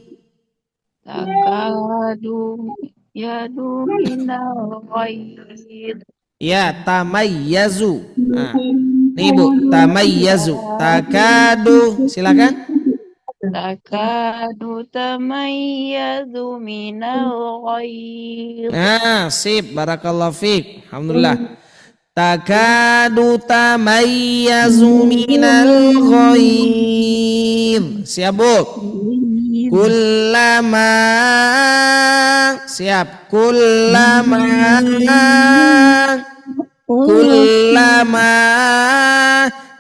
Takadu yadu minal ghaidh. Ya, tamayyazu. Nah, nih Bu, tamayyazu. Takadu, silakan. Takadu tamayyazu minal ghaidh. Nah, sip, barakallahu fiik. Alhamdulillah. Takadu tamayyazu minal ghaidh. Siap Bu? Kullama, siap. Kullama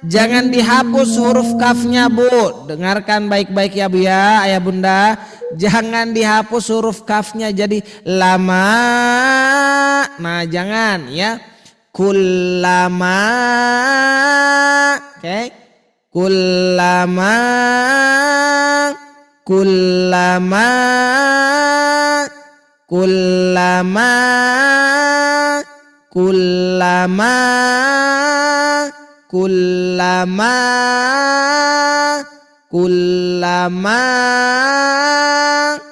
jangan dihapus huruf kafnya Bu. Dengarkan baik-baik ya Bu ya, ayah bunda. Jangan dihapus huruf kafnya jadi lama. Nah, jangan ya. Kullama. Oke. Kullama kullama kullama kullama kullama kullama.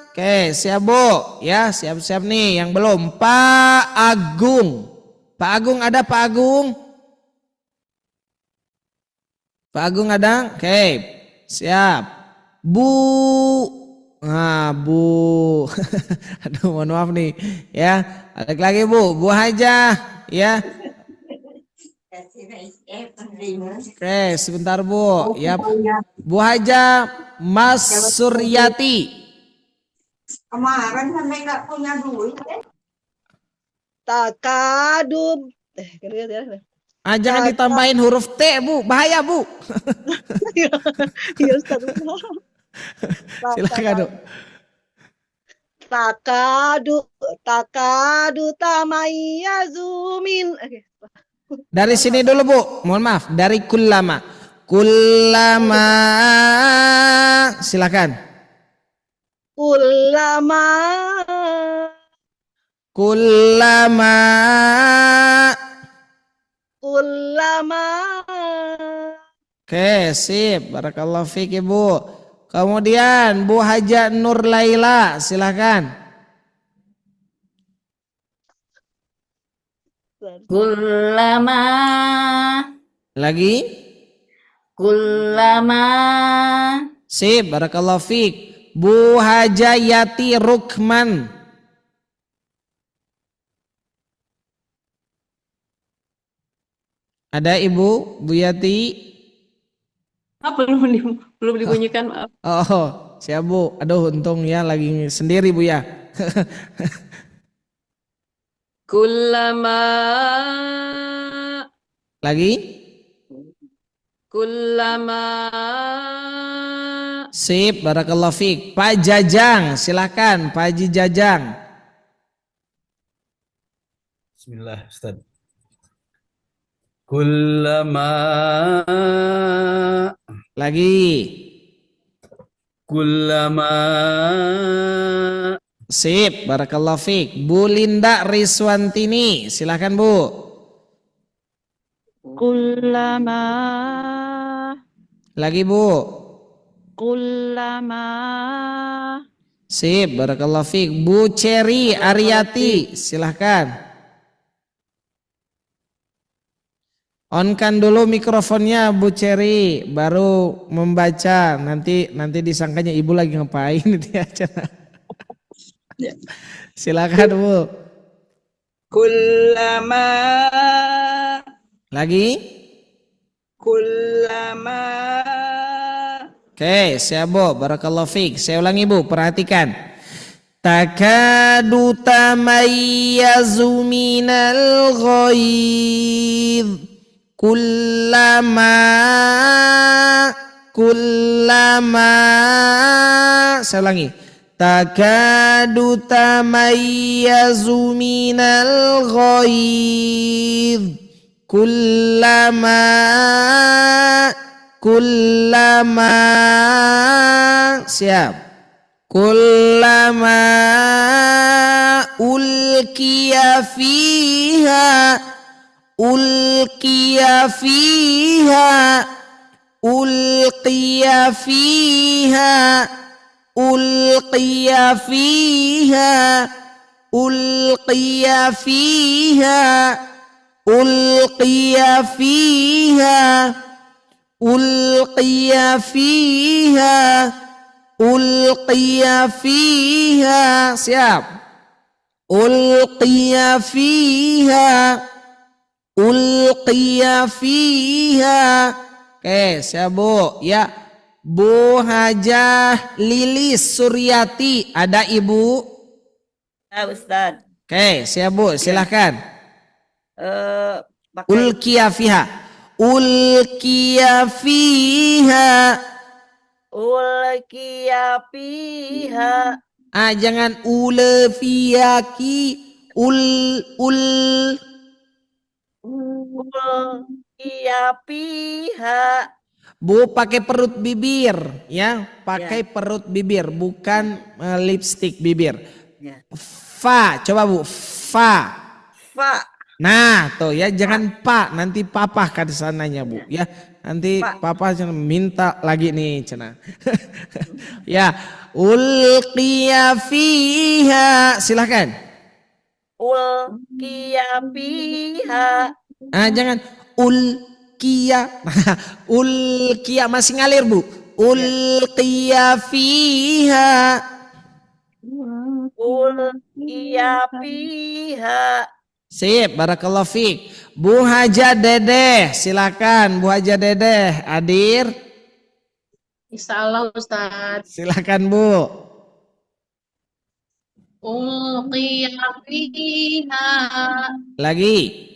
Oke, siap Bu ya, siap-siap nih yang belum. Pak Agung, Pak Agung ada? Pak Agung, Pak Agung ada? Oke, siap. Bu, nah Bu, aduh mohon maaf nih ya, balik lagi Bu, Bu Haja ya. Oke, sebentar Bu ya. Bu Haja Mas Suryati. Kemarin sampai nggak punya duit. Takadu. Jangan ditambahin huruf T Bu, bahaya Bu. Iya Ustaz. Silakan Bu. Takadu tamayyazu min. Dari sini dulu Bu, mohon maaf, dari kullama. Kullama, silakan. Kullama. Kullama. Kullama. Oke, sip. Barakallahu fiik Ibu. Kemudian Bu Haja Nur Laila, silakan. Kullama. Lagi? Kullama. Sip, barakallahu fiik. Bu Hajayati Rukman. Ada Ibu, Bu Yati? Belum dibunyikan, maaf. Oh, siap Bu. Aduh, untung ya lagi sendiri Bu ya. Kullama Lagi? kullama Sip, barakallahu fiik. Pak Jajang, silakan Pak Haji Jajang. Bismillah, Ustaz. Kullama Lagi. Kullama. Sip, barakallahu fiik. Bu Linda Riswantini, silakan Bu. Kullama Lagi Bu. kullama Sip, barakallahu fiik. Bu Cherry Aryati, silahkan. On-kan dulu mikrofonnya Bu Cherry, baru membaca. Nanti disangkanya ibu lagi ngapain itu aja. Silakan Bu. Kullama. Lagi? Kullama. Oke, siap Bu, barakallahu fiik. Saya ulangi Bu, perhatikan. Takadu tamayyazu minal ghaidh. Kullama saya ulangi. Takadu tamayyazu minal ghaidh. Kullama siap. Kullama ulqiya fiha ulqiya fiha ulqiya fiha ulqiya fiha ulqiya fiha ulqiya fiha ulqiya fiha ulqiya fiha siap ulqiya fiha ulqiya fiha. Oke, siap Bu. Ya, Bu Hajah Lilis Suryati, ada Ibu? Ya, Ustaz. Oke, siap Bu, silahkan. Pakai Ulqiya fiha. Ulqiya fiha. ulqiya fiha. Jangan ulfiyaki. Ulqiya fiha. Bu pakai perut bibir ya, pakai perut bibir bukan lipstick bibir. Ya. Fa, coba Bu, fa. Fa. Nah, tuh ya jangan pak, nanti papa kan sananya Bu ya. Nanti papa minta lagi nih cina. Ya, ulqiya fiha, silakan. Ulqiya fiha. Jangan ulqiya. Ulqiya masih ngalir Bu. Ulqiya fiha. Ulqiya fiha. Sip, barakallahu fiik. Bu Haja Dedeh, silakan Bu Haja Dedeh hadir. Insyaallah Ustaz. Silakan Bu. Ulqiya fiha. Lagi.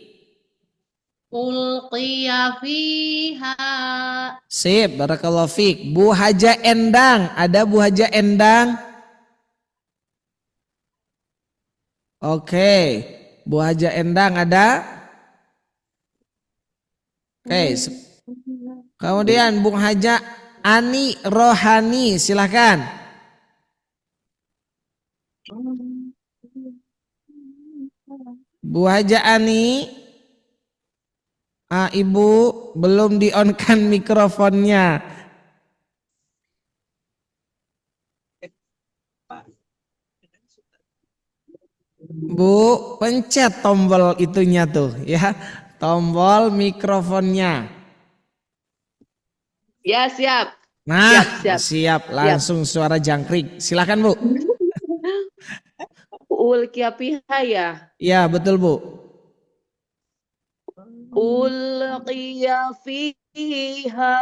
Ulqiya fiha. Sip, barakallahu fiik. Bu Haja Endang, ada Bu Haja Endang? Oke. Bu Haja Endang ada? Oke. Kemudian Bu Haja Ani Rohani, silakan. Bu Haja Ani, Ibu belum di-on-kan mikrofonnya. Bu, pencet tombol itunya tuh ya, tombol mikrofonnya. Ya, siap. Nah, Siap, siap. Langsung suara jangkrik. Silakan, Bu. Ulqiya fiha ya. Ya, betul, Bu. Ulqiya fiha.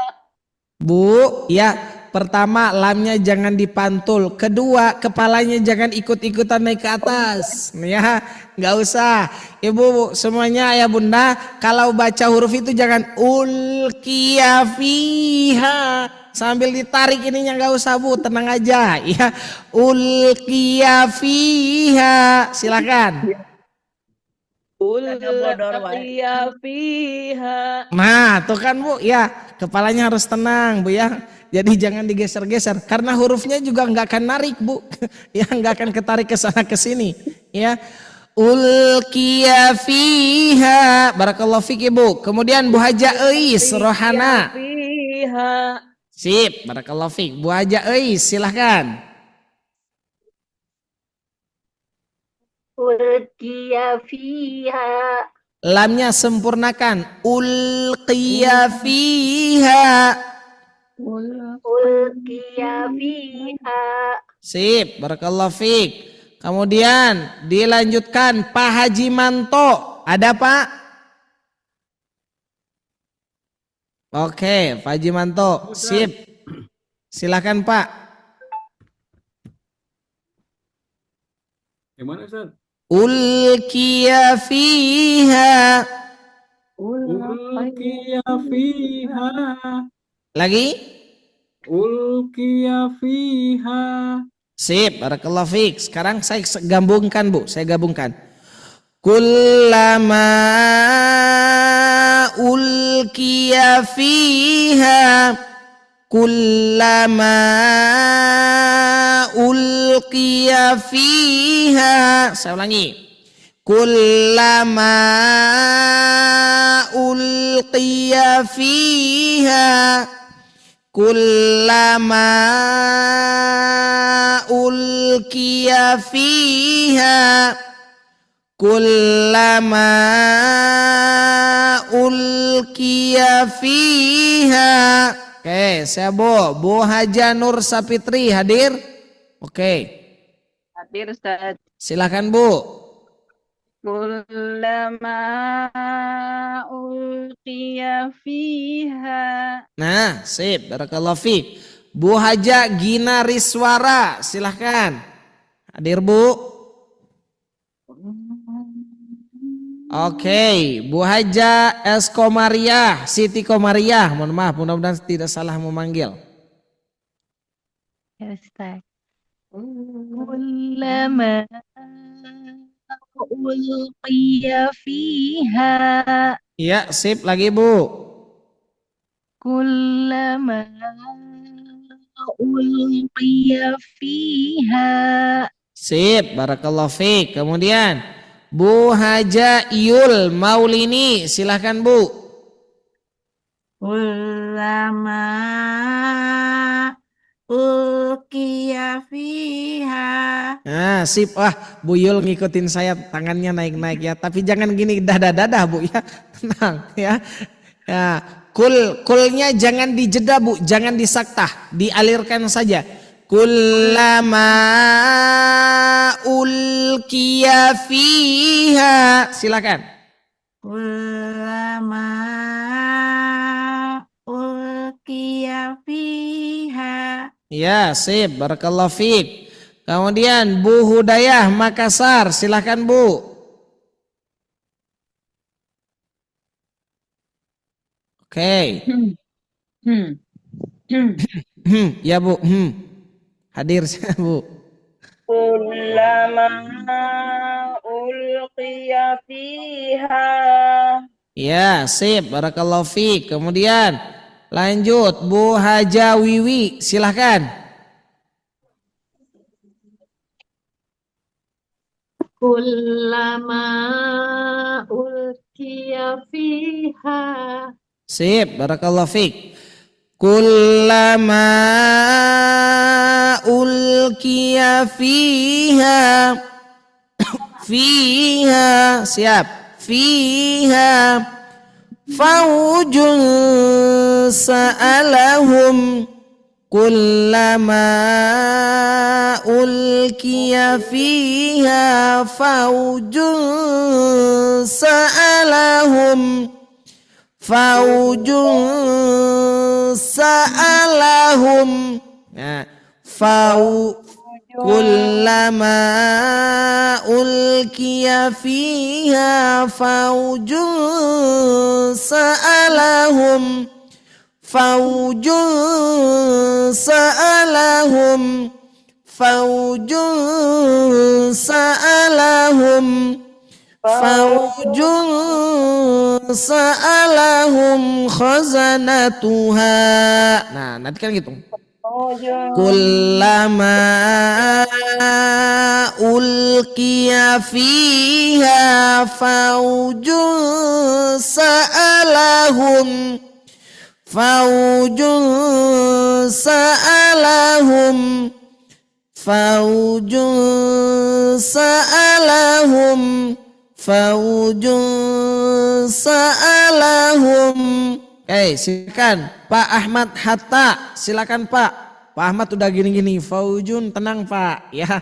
Bu, ya, pertama lamnya jangan dipantul. Kedua, kepalanya jangan ikut-ikutan naik ke atas. Ya, nggak usah. Ibu, Bu, semuanya ya Bunda, kalau baca huruf itu jangan ulqiya fiha. Sambil ditarik ininya nggak usah, Bu, tenang aja. Ya, ulqiya fiha. Silakan. Ulqiya fiha. Nah, tuh kan Bu, ya kepalanya harus tenang Bu ya. Jadi jangan digeser-geser karena hurufnya juga nggak akan narik Bu, ya nggak akan ketarik ke sana ke sini. Ya, ulqiya fiha. Barakallahu fik Ibu. Kemudian Bu Haja Eis Rohana. Fiha. Sip, barakallahu fik. Bu Haja Eis silahkan. Ulqiya fiha. Lamnya sempurnakan. Ulqiya fiha. Ulqiya fiha. Sip, barakallahu fik. Kemudian dilanjutkan Pak Haji Manto. Ada Pak? Oke, Pak Haji Manto. Sip. Silakan Pak. Gimana Ustaz? Ulqiya fiha. Ulqiya fiha. Lagi? Ulqiya fiha. Sip, barakallahu fik. Sekarang saya gabungkan Bu, saya gabungkan. Kullama ulqiya fiha. Kullama ulqiya fiha. Saya ulangi. Kullama ulqiya fiha. Kullama ulqiya fiha. Kullama ulqiya fiha. Oke, saya Bu Haja Nur Sapitri hadir. Oke. Hadir Ustaz. Silakan Bu. Kullama ulqiya fiha. Nah, sip, barakallahu fiik. Bu Haja Gina Riswara, silahkan. Hadir Bu. Oke, Bu Haja S. Komariah, Siti Komariah. Mohon maaf, mudah-mudahan tidak salah memanggil. Ya Ustaz. Kullama ulqiya fiha. Iya, sip lagi Bu. Kullama ulqiya fiha. Sip, barakallahu fiik. Kemudian Bu Haja Iul Maulini, silahkan Bu. Kullama ulqiya fiha. Nah, sip. Wah, Bu Yul ngikutin saya, tangannya naik-naik ya. Tapi jangan gini dadah-dadah Bu ya. Tenang ya. Ya, kulnya jangan dijeda Bu, jangan disaktah, dialirkan saja. Kullama ulqiya fiha. Silakan. Kullama ulqiya fiha. Ya, sip. Barakallahu fiik. Kemudian Bu Hudayah Makassar, silakan Bu. Oke. Ya Bu. Hadir saya Bu. Kullama ulqiya fiha. Ya, sip. Barakallahu fiik. Kemudian lanjut Bu Haja Wiwi, silahkan. Kullama ulqiya fiha. Sip, barakallahu fiik. Kullama ulqiya fiha. Fiha, siap. Fiha faujun sa'alahum. kullama ulqiya fiha faujun sa'alahum nah, kullama ulqiya fiha faujun sa'alahum faujun sa'alahum khazanatuha. Nah, nanti kan gitu. Kullama ulqiya fiha faujun sa'alahum silakan Pak Ahmad Hatta, silakan Pak. Pak Ahmad udah gini-gini, faujun, tenang Pak ya.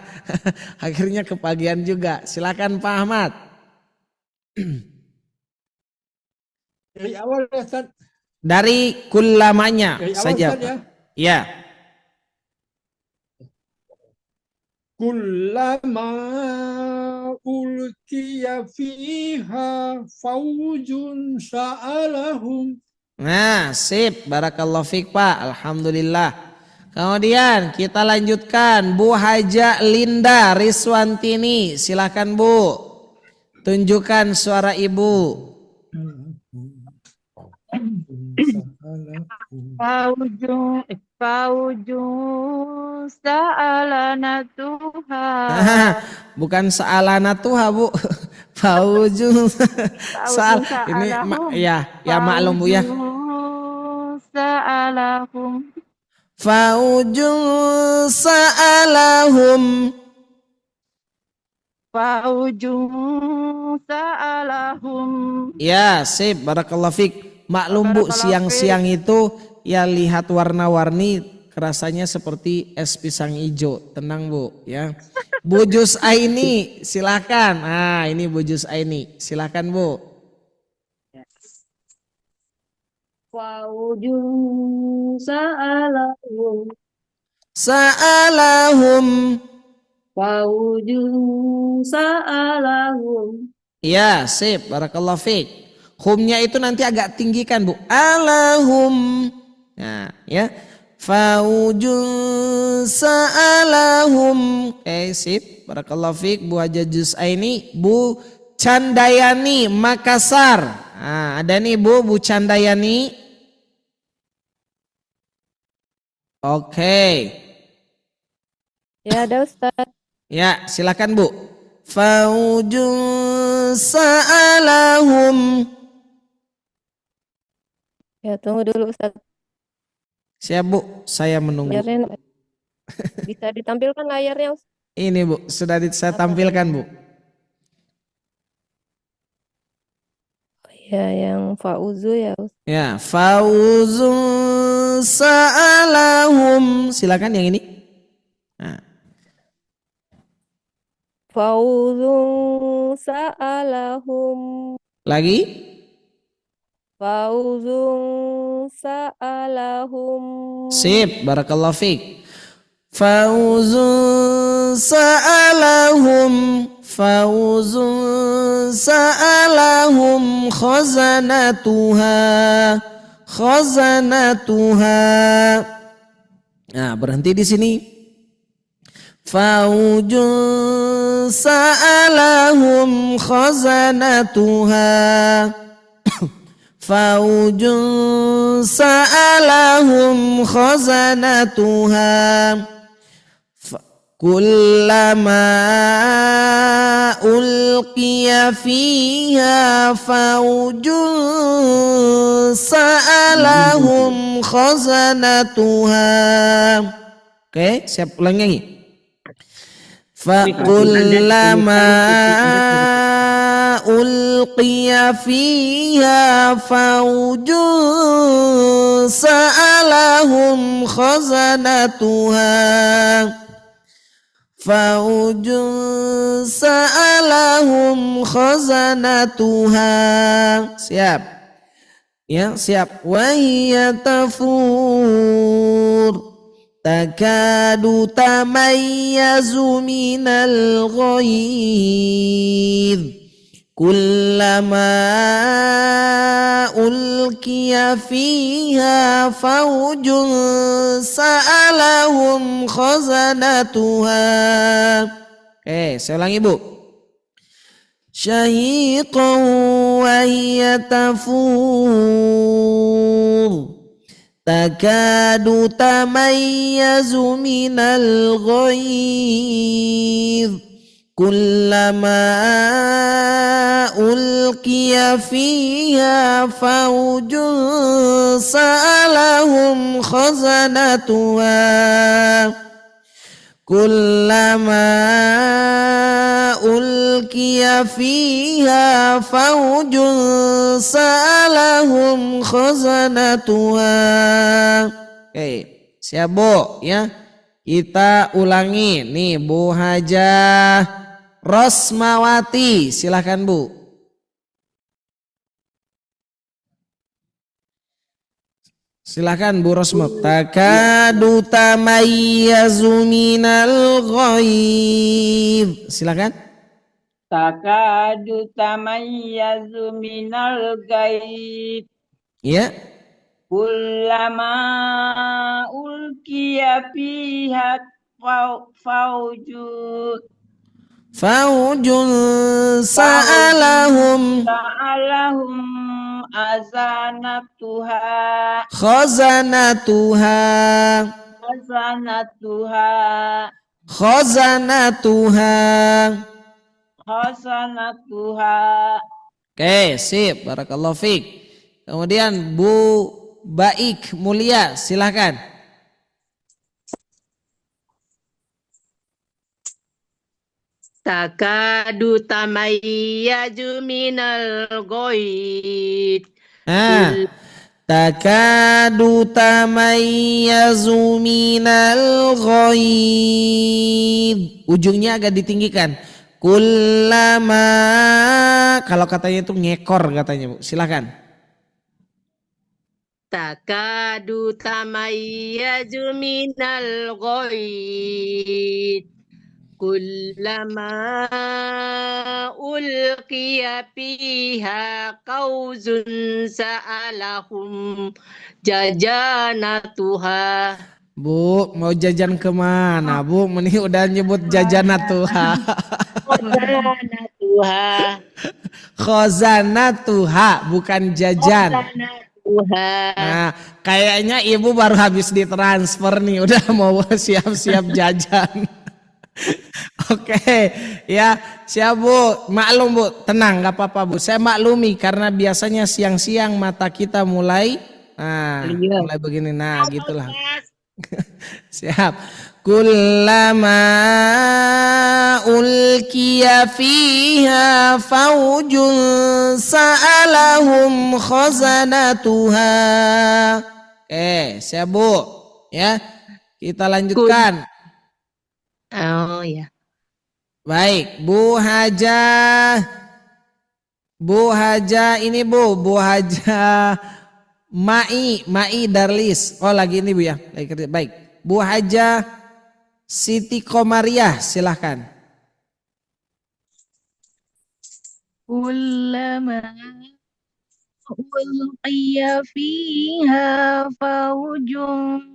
Akhirnya kepagian juga. Silakan Pak Ahmad. Dari awal ya Ustaz. Dari kullamanya saja. Ya. Kullama ulqiya fiha faujun sa'alahum. Nah, sip, barakallahu fiik Pak. Alhamdulillah. Kemudian kita lanjutkan Bu Haja Linda Riswantini, silakan Bu. Tunjukkan suara Ibu. Faujun sa'alana Tuhan. Bukan sa'alana Tuhan Bu. Faujun ini ya maklum Bu ya. Sa'alahum. Faujun sa'alahum. Ya, sip, barakallahu fiik. Maklum Bu, siang-siang itu ya lihat warna-warni rasanya seperti es pisang hijau. Tenang Bu ya. Bu Jus Aini silakan. Nah, ini Bu Jus Aini. Silakan Bu. Faujun sa'alahum. Faujun sa'alahum. Ya, sip, barakallahu fiik. Humnya itu nanti agak tinggikan Bu. Alahum. Nah, ya. Faujun sa'alahum. Sip, barakallahu fiik. Bu Haja Jus Aini, Bu Candayani Makassar. Nah, ada nih Bu Candayani. Oke. Ya, ada Ustaz. Ya, silakan Bu. Faujun sa'alahum. Ya, tunggu dulu Ustaz. Siap Bu, saya menunggu. Layarnya bisa ditampilkan layarnya Ustaz? Ini Bu, sudah saya tampilkan Bu. Ya, yang fauzu ya Ustaz. Ya, fauzun sa'alahum. Silakan yang ini. Nah. Fauzun sa'alahum. Lagi. Fauzun sa'alahum. Sip, barakallahu fiik. Fauzun sa'alahum. Fauzun sa'alahum khazanatuha. Nah, berhenti di sini. Faujun sa'alahum khazanatuha. Faujun sa'alahum khazanatuha. Kullama ulqiya fiha faujun sa'alahum khazanatuha. Oke, siap ulang lagi. Fa kullama ulqiya fiha faujun sa'alahum khazanatuha siap ya, siap. Wa hiya tafur takadu tamayyazu minal ghaidh kullama ulqiya fiha faujun sa'alahum khazanatuha. Oke, saya ulangi Bu. Syahiqan wa hiya tafur takadu tamayyazu minal ghaidh kullama ulqiya fiha faujun sa'alahum khazanatuha kullama ulqiya fiha faujun sa'alahum khazanatuha. Oke, siap Bu ya. Kita ulangi nih Bu Hajah Rosmawati, silahkan Bu. Silahkan Bu Rosmawati. Takadu tamayyazu minal ghaidh. Silahkan. Takadu tamayyazu minal ghaidh. Ya. Kullama ulqiya fiha faujun sa'alahum khazanatuha. Oke, sip. Barakallahu fiik. Kemudian Bu Baik Mulia, silahkan. Takadu tamayyazu minal ghaid. Takadu tamayyazu minal ghaid. Ujungnya agak ditinggikan. Kullama, kalau katanya itu ngekor katanya Bu. Silahkan. Takadu tamayyazu minal ghaid kullama ulqiya fiha qauzun sa'alahum jajanatuha. Bu, mau jajan kemana Bu? Ini udah nyebut jajanatuha. Khazanatuha, bukan jajan. Nah, kayaknya Ibu baru habis ditransfer nih, udah mau siap-siap jajan. Oke, ya siap Bu, maklum Bu, tenang, nggak apa-apa Bu. Saya maklumi karena biasanya siang-siang mata kita mulai, mulai begini, nah gitulah. Siap. Kullama ulqiya fiha faujun sa'alahum khazanatuha. Siap Bu. Ya, kita lanjutkan. Oh ya. Baik, Bu Hajah. Bu Hajah ini Bu Hajah Mai Darlis. Oh lagi ini Bu ya. Baik. Bu Hajah Siti Komariah, silahkan. Kullama ulqiya fiha faujun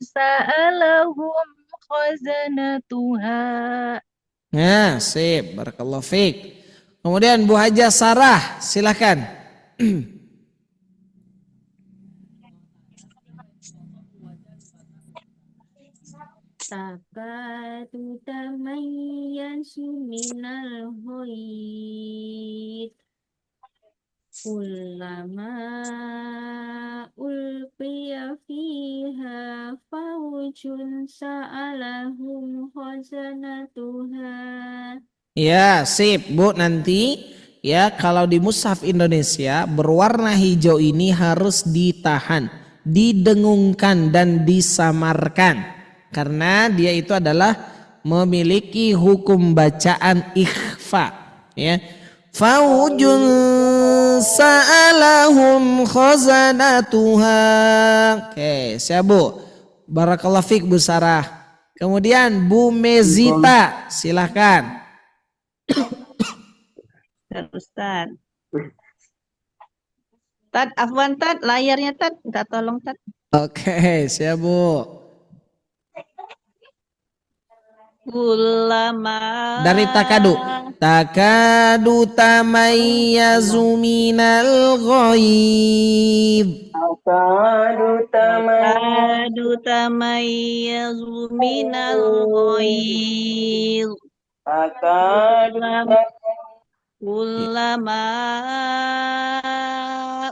sa'alahum khazanatuha. Nah, sip, barakallahu fiik. Kemudian Bu Hajah Sarah, silahkan. Takadu tamayyazu minal ghaid kullama ulqiya fiha faujun sa'alahum khazanatuha. Ya, sip Bu, nanti ya kalau di mushaf Indonesia berwarna hijau ini harus ditahan, didengungkan dan disamarkan karena dia itu adalah memiliki hukum bacaan ikhfa, ya. Faujun sa'alahum khazanatuha. Oke, siap Bu? Barakallahu fiik Bu Sarah. Kemudian Bu Mezita, silahkan. Ustaz. Tad, afwan Tad, layarnya Tad, minta tolong Tad. Oke, siap Bu. Ulama. Dari takadu. Takadu tamayyazu minal ghaib. Takadu tamayyazu minal ghaib. Ulama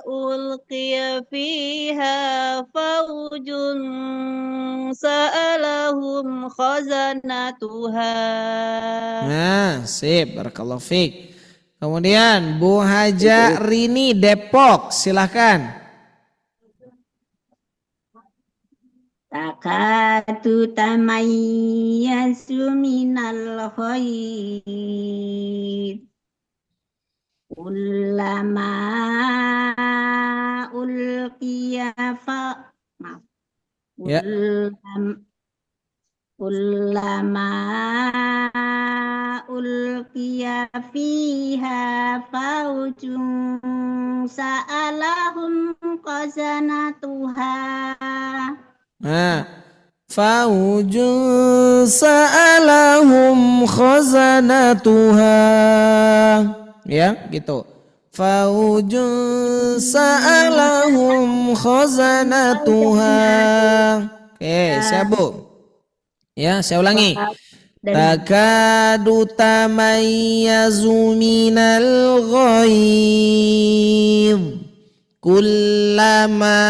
ulqiya fiha faujun sa'alahum khazanatuha. Nah, sip, barakallahu fiik. Kemudian Bu Haja Rini Depok, silahkan. Takadu tamayyazu minal ghaib. Ulama ulqiya fa maaf. Ya. Ulama ulqiya fiha faujun sa'alahum khazanatuha. Nah, faujun sa'alahum khazanatuha. Ya, gitu. Faujun sa'alahum khazanatuha. Oke, siap Bu? Ya, saya ulangi. Takadu tamayyazu minal ghaib. Kullama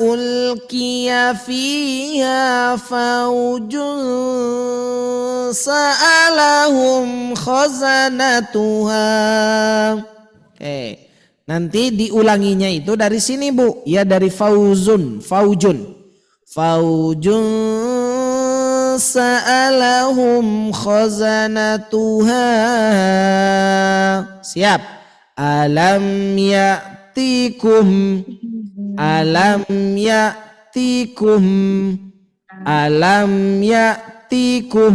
ulqiya fiha faujun sa'alahum khazanatuha. Oke. Nanti diulanginya itu dari sini Bu, ya dari faujun. Faujun sa'alahum khazanatuha. Siap. Alam ya'tikum alam ya'tikum alam ya'tikum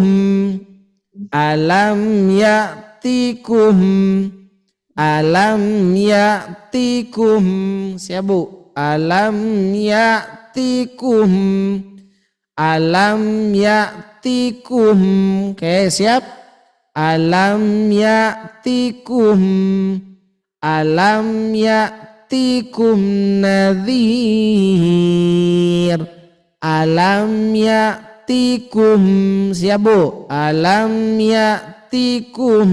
alam ya'tikum alam ya'tikum. Siap Bu? Alam ya'tikum alam ya'tikum. Oke, siap? Alam ya'tikum alam ya'tikum nadhir. Alam ya'tikum. Siap Bu? Alam ya'tikum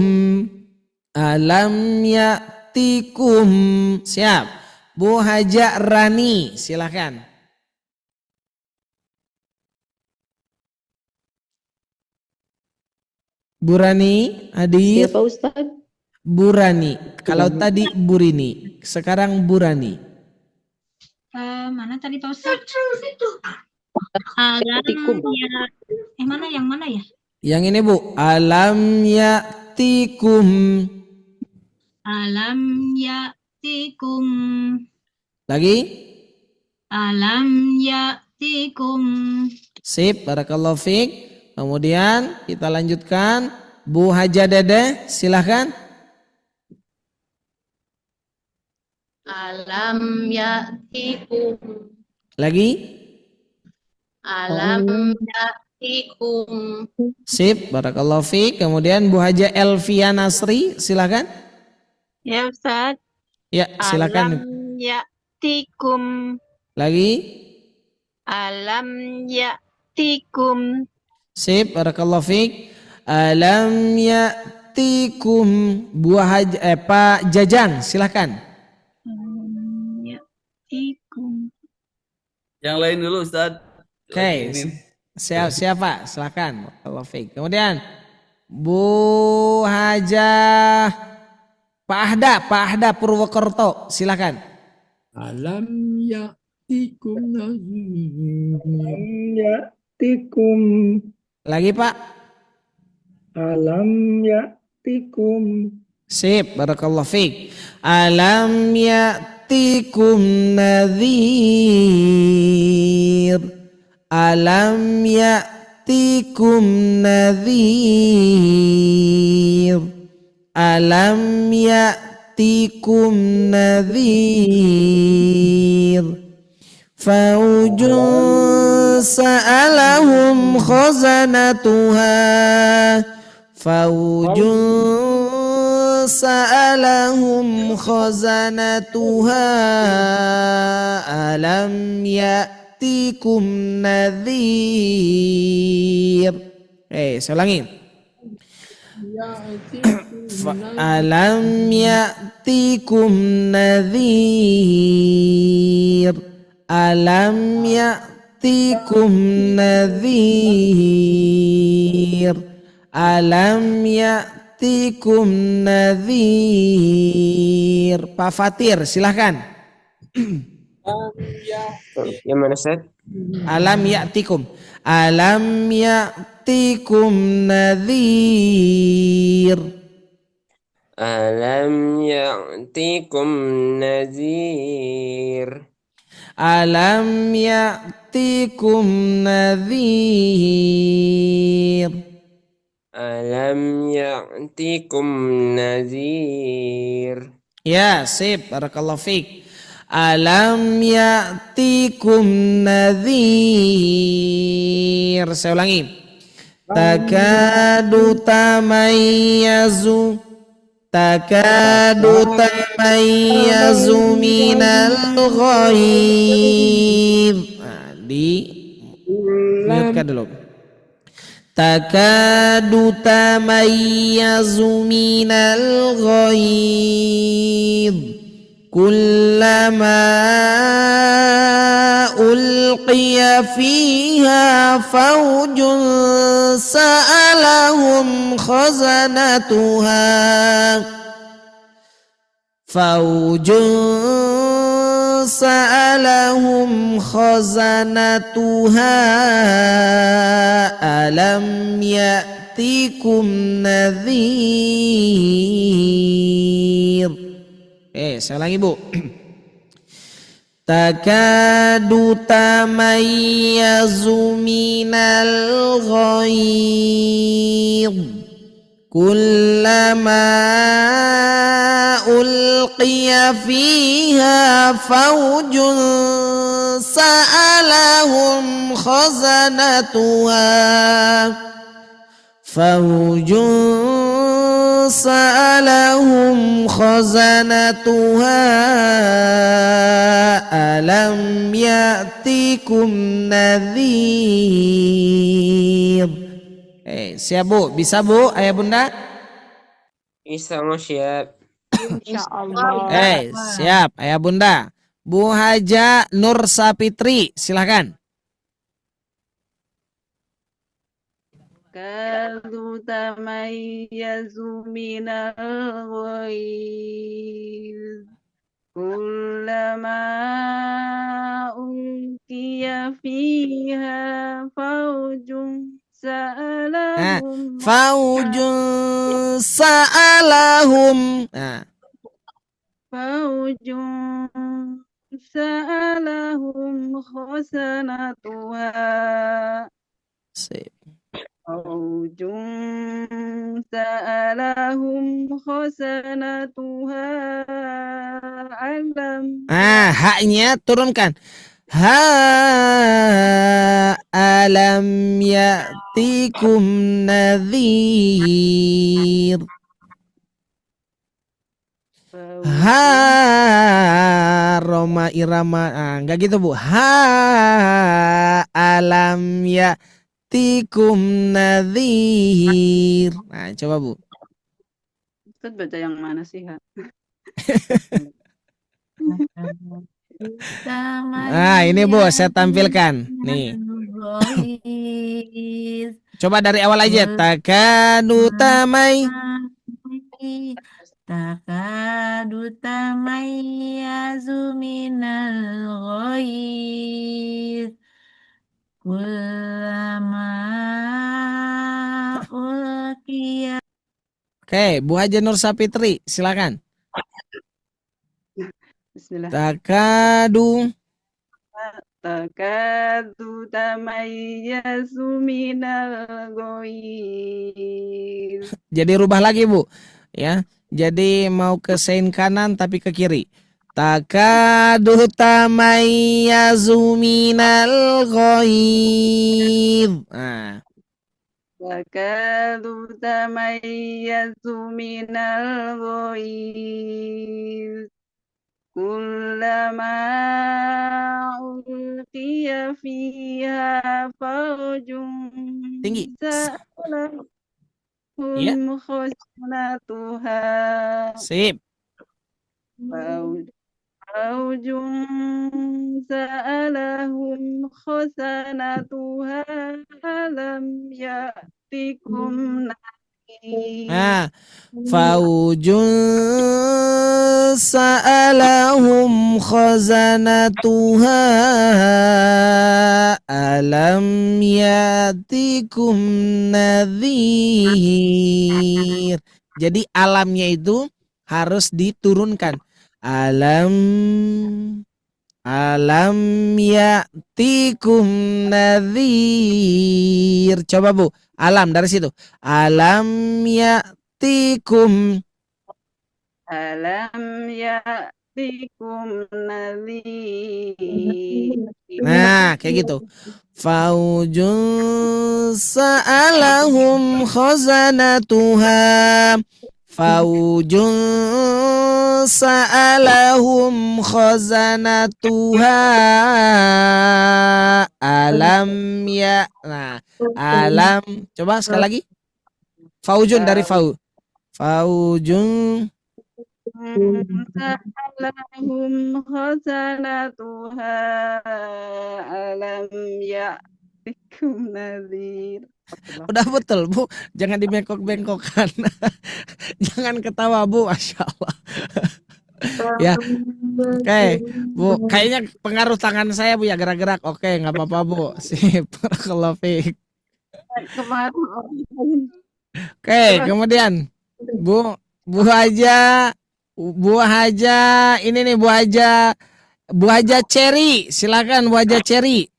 alam ya'tikum. Siap? Bu Haja Rani, silakan. Bu Rani, hadir. Siapa Ustaz? Bu Rani. Kalau tadi Bu Rini, sekarang Bu Rani. Mana tadi Pak Ustaz? Alam ya. Mana yang mana ya? Yang ini Bu. Alam ya'tikum. Alam ya'tikum. Lagi? Alam ya'tikum. Sip, barakallahu fiik. Kemudian kita lanjutkan. Bu Haja Dede, silahkan. Alam ya'tikum. Lagi? Alam ya'tikum. Sip, barakallahu fiik. Kemudian Bu Haja Elvia Nasri, silahkan. Ya Ustaz. Ya, silakan. Alam ya'tikum. Lagi? Alam ya'tikum. Sip, barakallahu fiik. Alam ya'tikum. Bu Haja Pak Jajang, silahkan. Ya'tikum. Yang lain dulu Ustaz. Oke, siapa? Silakan. Barakallahu fiik. Kemudian Bu Haja Hajah Pak Ahda Purwokerto, silakan. Alam ya'tikum nadhir. Alam ya'tikum. Lagi Pak. Alam ya'tikum. Sip, barakallahu fiik. Alam ya'tikum nadhir. Alam ya'tikum nadhir. Alam ya'tikum nadhir. Faujun sa'alahum khazanatuha. Faujun sa'alahum khazanatuha. Alam ya'tikum nadhir. Saya ulangi. Alam ya'tikum nadhir. Alam ya'tikum nadhir. Alam ya'tikum nadhir. Pak Fatir, silahkan. Yang mana Ustaz? Alam ya'tikum. Alam ya'tikum nadhir. Alam ya'tikum nadhir. Alam ya'tikum nadhir. Alam ya'tikum nadhir. Ya, sip, barakallahu fiik. Alam ya'tikum nadhir. Saya ulangi. Takadu tamayyazu. Takadu tamayyazu minal ghaib. Di mute dulu. Takadu tamayyazu minal ghaib. Kullama ulqiya fiha faujun sa'alahum khazanatuha. Faujun sa'alahum khazanatuha. Alam ya'tikum nadhir. Saya ulangi Bu. Takadu tamayyazu minal ghaib. Kullama ulqiya fiha faujun sa'alahum khazanatuha. Faujun sa'alahum khazanatuha. Alam ya'tikum nadhir. Siap Bu? Bisa Bu, ayah bunda? Bisa siap. Insyaallah. Siap ayah bunda. Bu Haja Nur Sapitri, silahkan. Takadu tamayyazu minal ghaib. Kullama ulqiya fiha faujun sa'alahum. Faujun sa'alahum. Faujun sa'alahum khazanatuha. Faujun sa'alahum khazanatuha. Alam. Haknya turunkan. Alam ya'tikum nadhir. Roma irama. Enggak gitu Bu. Alam ya'tikum nadhir. Coba Bu. Ustaz baca yang mana sih, Ha? Ini Bu, saya tampilkan. Nih. Coba dari awal aja. Takadu tamay. takadu tamayyazu minal ghaiz kullama ulqiya. Oke, Bu Haja Nur Sapitri, silakan. Bismillah. Takadu. Takadu tamayyazu minal ghaiz. Jadi rubah lagi, Bu. Ya. Jadi mau ke sein kanan tapi ke kiri. Takadu tamayyazu minal ghaiz. Nah. Takadu tamayyazu minal ghaiz. Kullama ulqiya fiha fawjun Tinggi. sa'alahum Iya. khazanatuha. Sip. Fawjun sa'alahum khazanatuha alam ya'tikum nadhir. Nah, faujun sa'alahum khazanatuha alam yatikum nadhir. Jadi alamnya itu harus diturunkan. Alam yatikum nadhir. Coba Bu, alam dari situ. Alam yatikum. Alam ya'tikum nadhir. Nah, kayak gitu. Faujun sa'alahum khazanatuha. Faujun sa'alahum khazanatuha alam ya. Nah, alam. Coba sekali lagi. Faujun dari fau. Faujun sa'alahum khazanatuha alam ya'tikum nadhir. Udah betul Bu, jangan dibengkok-bengkokkan. Jangan ketawa Bu, Masya Allah. Ya, oke Bu, kayaknya pengaruh tangan saya Bu ya, gerak-gerak. Oke, nggak apa-apa Bu. Sip, barakallahu fiik. Oke, kemudian Bu Haja, ini nih Bu Haja Cherry, silakan Bu Haja Cherry.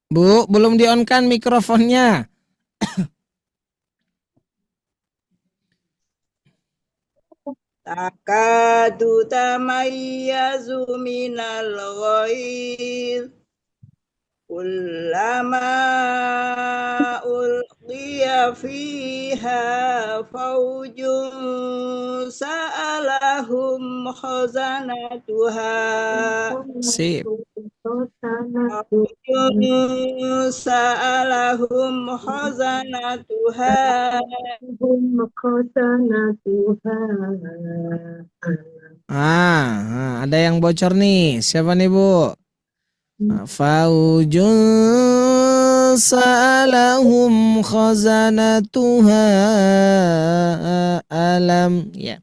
Bu, belum di-on-kan mikrofonnya. Takadu tamayyazu minal ghaiz kullama ulqiya fiha fawjun sa'alahum khazanatuha. Sip. Fawjun sa'alahum khazanatuha. Ada yang bocor nih. Siapa nih Bu? Faujun sa'alahum khazanatuha alam ya.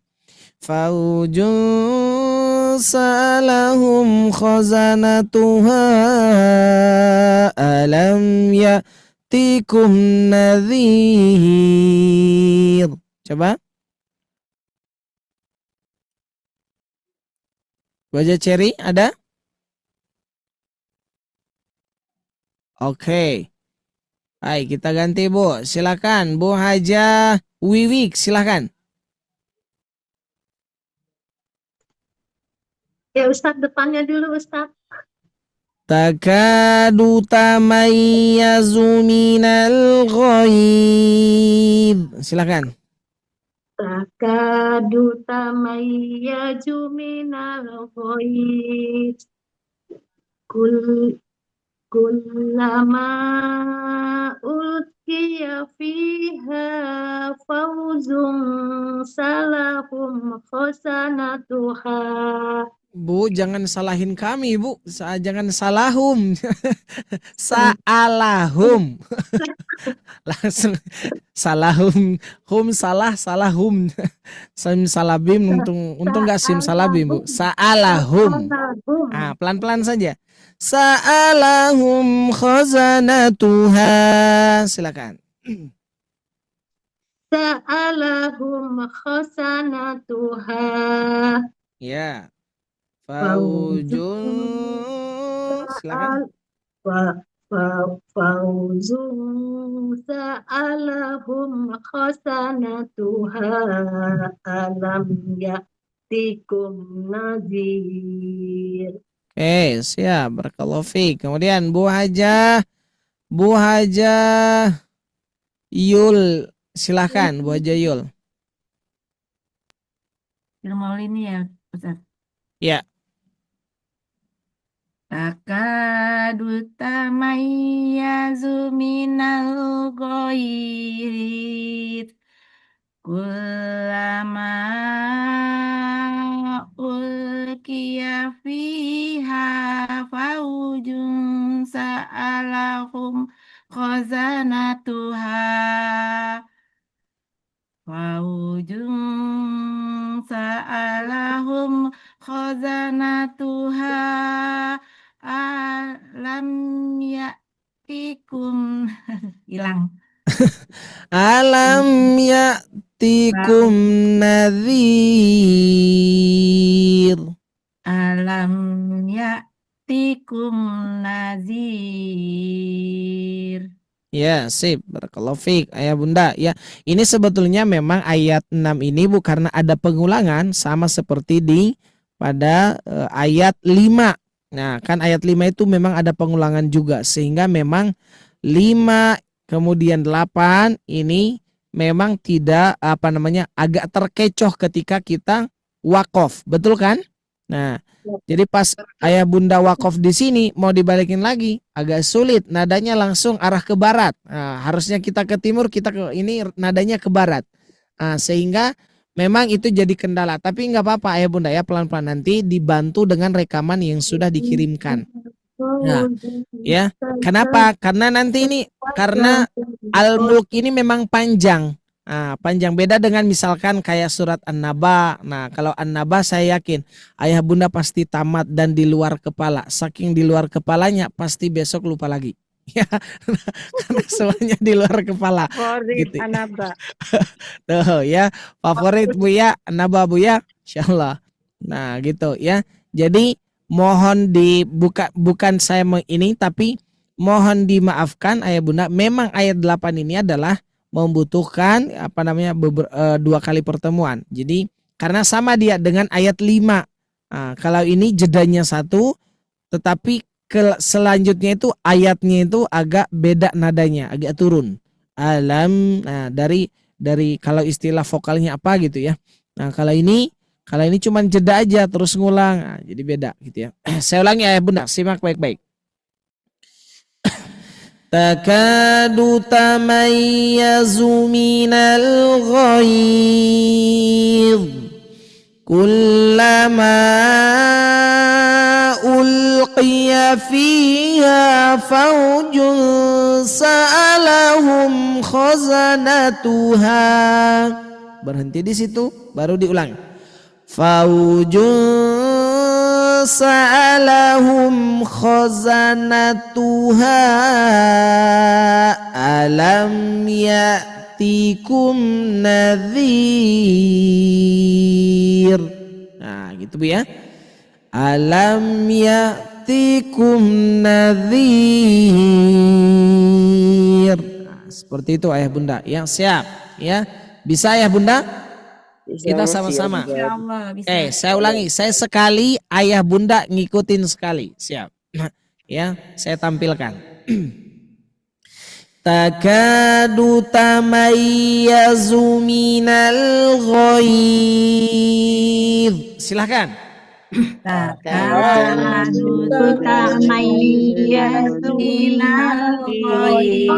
Faujun sa'alahum khazanatuha alam ya'tikum nadhir. Coba. Wajah Cherry ada? Oke. Baik, kita ganti Bu. Silakan Bu Haja Wiwik, silakan. Ya Ustadz, depannya dulu Ustadz. Takadu tamayyazu minal ghaib. Silakan. Takadu tamayyazu minal ghaib. Kullama ulqiya fiha fawzun salahum khazanatuha Bu, jangan salahin kami, Bu. Jangan salahum. Sa'alahum. Langsung salahum. Hum salah, salahum. Sim salabim, untung nggak sim salabim, Bu. Sa'alahum. Ah, pelan-pelan saja. Sa'alahum khazanatuha. Silakan. Sa'alahum khasanatuha. Ya. Faujun. Silakan. Fauzun sa'alahum khasanatuha alam ya'tikum nazir. Oke, siap. Barakallahu fiik. Kemudian Bu Haja Yul. Silahkan Bu Haja Yul. Ilmu ini ya, Ustaz. Ya. Takadu tamayyazu minal ghaid. Kullama ulqiya fiha faujun sa'alahum khazanatuha. Faujun sa'alahum khazanatuha alam ya'tikum hilang. Alam ya'tikum nadhir. Alam ya'tikum nazir. Ya, sip. Barakallahu fiik, Ayah Bunda. Ya, ini sebetulnya memang ayat 6 ini karena ada pengulangan sama seperti di pada ayat 5. Nah, kan ayat 5 itu memang ada pengulangan juga sehingga memang 5 kemudian 8 ini memang tidak agak terkecoh ketika kita wakaf, betul kan? Nah, jadi pas Ayah Bunda wakaf di sini mau dibalikin lagi agak sulit, nadanya langsung arah ke barat. Nah, harusnya kita ke timur, kita ke ini nadanya ke barat. Nah, sehingga memang itu jadi kendala. Tapi nggak apa-apa Ayah Bunda ya, pelan-pelan nanti dibantu dengan rekaman yang sudah dikirimkan. Nah, ya, kenapa? Karena nanti ini karena Al-Mulk ini memang panjang. Nah, panjang beda dengan misalkan kayak surat An-Naba. Nah, kalau An-Naba saya yakin Ayah Bunda pasti tamat dan di luar kepala. Saking di luar kepalanya pasti besok lupa lagi. Ya, karena semuanya di luar kepala. Favorit Gitu. Anaba. Tuh ya, favorit Bu ya, An-Naba Bu ya, insyaallah. Nah, gitu ya. Jadi mohon bukan saya ini tapi mohon dimaafkan Ayah Bunda. Memang ayat 8 ini adalah membutuhkan dua kali pertemuan. Jadi karena sama dia dengan ayat 5. Nah, kalau ini jedanya satu, tetapi selanjutnya itu ayatnya itu agak beda nadanya, agak turun. Alam, nah dari kalau istilah vokalnya apa gitu ya. Nah, kalau ini cuma jeda aja terus ngulang. Nah, jadi beda gitu ya. Saya ulangi Ayah Bunda, simak baik-baik. Takadu tamayyazu minal ghaidh kullama ulqiya fiha faujun sa'alahum khazanatuha. Berhenti di situ baru diulang. Faujun sa'alahum khazanatuha alam ya'tikum nadhir. Nah gitu Bu ya. Alam ya'tikum nadhir. Nah, seperti itu Ayah Bunda ya, siap ya. Bisa Ayah Bunda? Kita sama-sama. Saya ulangi, saya sekali, Ayah Bunda ngikutin sekali. Siap. Ya, saya tampilkan. Takadu tamayyazu minal ghaidh. Silahkan. Takadu tamayyazu minal ghaidh.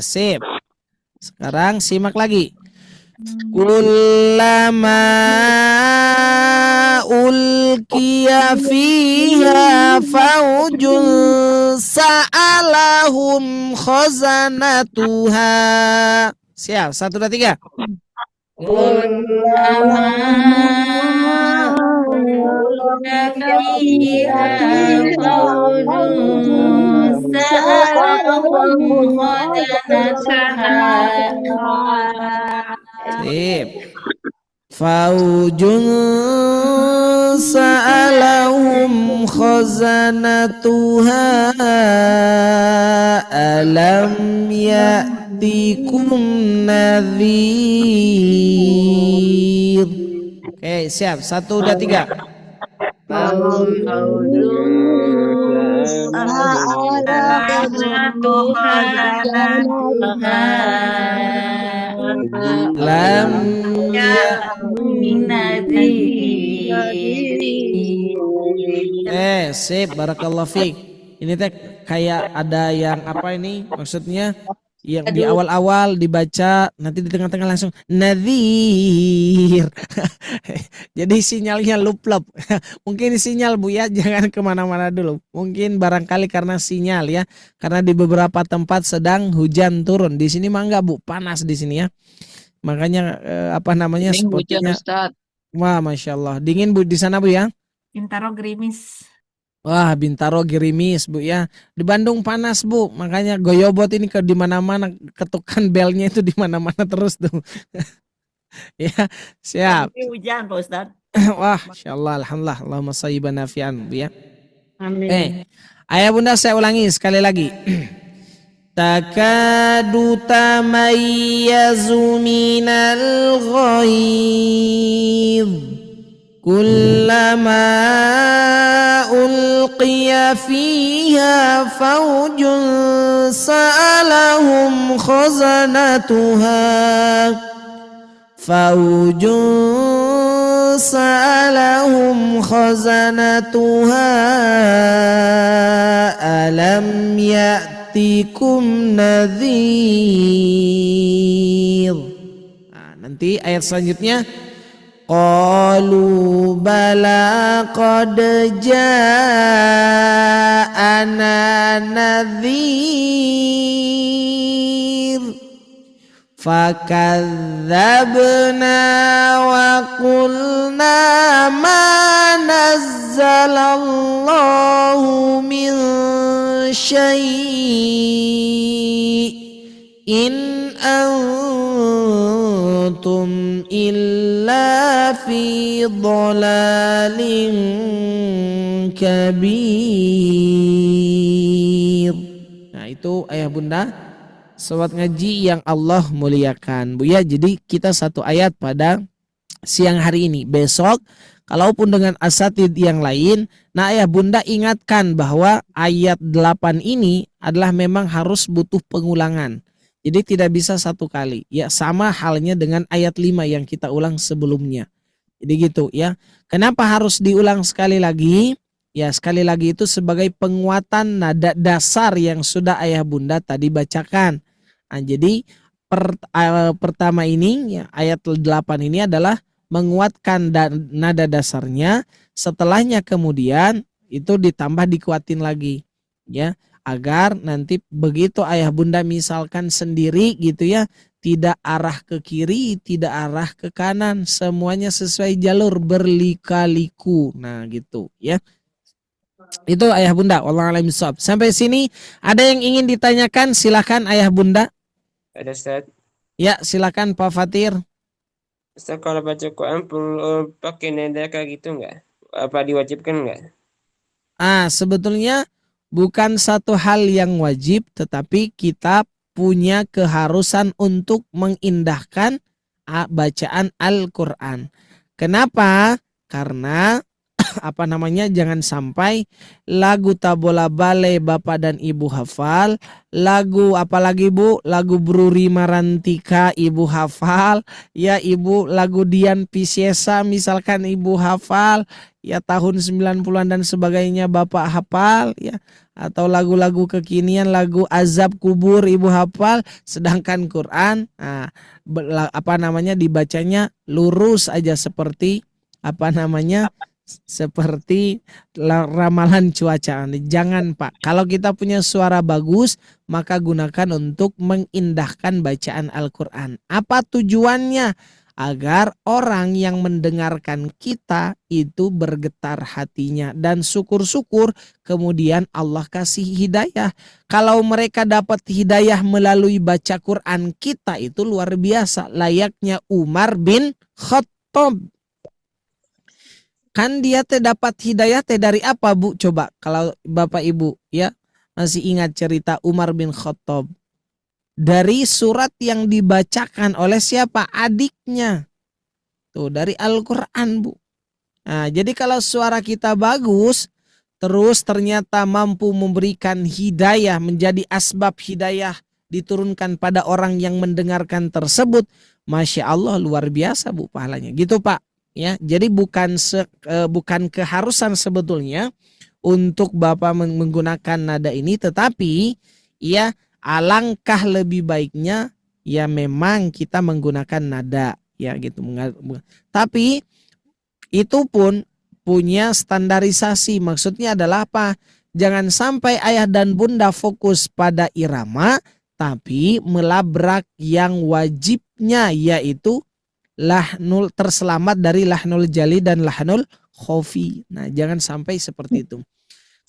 Sip. Sekarang simak lagi. Kullama ulqiya fiha faujun sa'alahum khazanatuha. Siap, 1, 2, 3. Kullama ulqiya fiha faujun sa'alahum khajanatuha. Sip. Faujun sa'alahum khazanatuha alam ya'tikum nadhir. Oke, siap. 1, 2, 3. Lam sip, barakallahu fiik. Ini teh kayak ada yang apa ini maksudnya, yang di awal-awal dibaca, nanti di tengah-tengah langsung nadhir. Jadi sinyalnya lup-lup. Mungkin sinyal Bu ya, jangan kemana-mana dulu. Mungkin barangkali karena sinyal ya, karena di beberapa tempat sedang hujan turun. Di sini mah enggak Bu, panas di sini ya. Makanya apa namanya spotnya. Wah, masya Allah, dingin Bu di sana Bu ya. Bintaro gerimis. Wah, Bintaro gerimis Bu ya. Di Bandung panas Bu, makanya goyobot ini ke di mana-mana, ketukan belnya itu di mana-mana terus tuh. Ya, siap. Tapi hujan Pak Ustadz. Wah, insyaallah, alhamdulillah, Allahumma sayyiban nafi'an Bu ya. Amin. Ayah Bunda saya ulangi sekali lagi. Takadu tamayyazu minal ghaidh kullama ulqiya fiha faujun sa'alahum khazanatuha alam ya'tikum nadhir. Nah, nanti ayat selanjutnya qalu bala qad ja'ana nadhir fakadzabna wa qulna ma nazzalallahu min syai' in antum illa fi dhalalin kabir. Nah itu ayah bunda sobat ngaji yang Allah muliakan Bu ya. Jadi kita satu ayat pada siang hari ini. Besok kalaupun dengan asatid yang lain, nah ayah bunda ingatkan bahwa ayat 8 ini adalah memang harus butuh pengulangan. Jadi tidak bisa satu kali. Ya sama halnya dengan ayat 5 yang kita ulang sebelumnya. Jadi gitu ya. Kenapa harus diulang sekali lagi? Ya sekali lagi itu sebagai penguatan nada dasar yang sudah ayah bunda tadi bacakan. Nah, jadi pertama ini ya, ayat 8 ini adalah menguatkan nada dasarnya. Setelahnya kemudian itu ditambah dikuatin lagi ya, agar nanti begitu ayah bunda misalkan sendiri gitu ya, tidak arah ke kiri, tidak arah ke kanan, semuanya sesuai jalur berlika-liku. Nah gitu ya. Itu ayah bunda, wallahu a'lam bishawab. Sampai sini ada yang ingin ditanyakan, silakan ayah bunda. Ada Ustaz. Ya silakan Pak Fatir. Ustaz kalau baca Quran perlu pakai nada kayak gitu nggak? Apa diwajibkan nggak? Sebetulnya bukan satu hal yang wajib, tetapi kita punya keharusan untuk mengindahkan bacaan Al-Quran. Kenapa? Karena apa namanya, jangan sampai lagu Tabola Bale Bapak dan Ibu hafal, lagu apalagi Bu, lagu Bruri Marantika Ibu hafal, ya Ibu lagu Dian Piscesa misalkan Ibu hafal, ya tahun 90-an dan sebagainya Bapak hafal, ya atau lagu-lagu kekinian, lagu azab kubur ibu hafal, sedangkan Quran dibacanya lurus aja seperti seperti ramalan cuaca. Jangan Pak, kalau kita punya suara bagus maka gunakan untuk mengindahkan bacaan Al-Quran. Apa tujuannya? Agar orang yang mendengarkan kita itu bergetar hatinya dan syukur-syukur kemudian Allah kasih hidayah. Kalau mereka dapat hidayah melalui baca Quran kita itu luar biasa, layaknya Umar bin Khattab. Kan dia dapat hidayah dari apa Bu? Coba kalau Bapak Ibu ya masih ingat cerita Umar bin Khattab. Dari surat yang dibacakan oleh siapa? Adiknya. Tuh, dari Al-Quran Bu. Nah, jadi kalau suara kita bagus, terus ternyata mampu memberikan hidayah, menjadi asbab hidayah diturunkan pada orang yang mendengarkan tersebut, Masya Allah luar biasa Bu pahalanya. Gitu Pak. Ya, jadi bukan keharusan sebetulnya untuk Bapak menggunakan nada ini, tetapi ya alangkah lebih baiknya ya memang kita menggunakan nada ya gitu. Tapi itu pun punya standarisasi. Maksudnya adalah apa? Jangan sampai ayah dan bunda fokus pada irama tapi melabrak yang wajibnya, yaitu lahnul, terselamat dari lahnul jali dan lahnul khofi. Nah, jangan sampai seperti itu.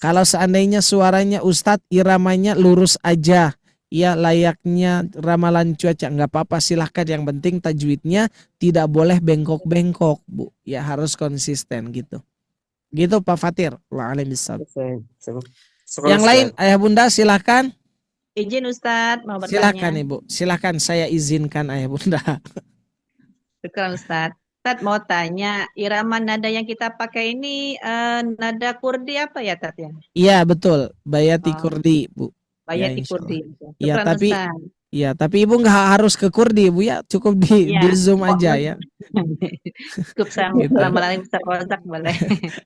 Kalau seandainya suaranya Ustadz iramanya lurus aja, ya layaknya ramalan cuaca, nggak apa-apa, silahkan. Yang penting tajwidnya tidak boleh bengkok-bengkok Bu. Ya harus konsisten gitu. Gitu Pak Fatir. Yang lain ayah bunda silahkan. Izin Ustadz mau bertanya. Silahkan Ibu. Silahkan, saya izinkan ayah bunda. Syukran Ustadz. Ustadz mau tanya, irama nada yang kita pakai ini nada kurdi apa ya Tat ya? Iya betul, bayati kurdi Bu. Bayati Ya, kurdi. Iya Syukran, tapi Ustadz. ya tapi Ibu nggak harus ke kurdi Bu ya, cukup di Zoom aja ya. Cukup sama Gitu. ramalan Ustadz Rozak boleh.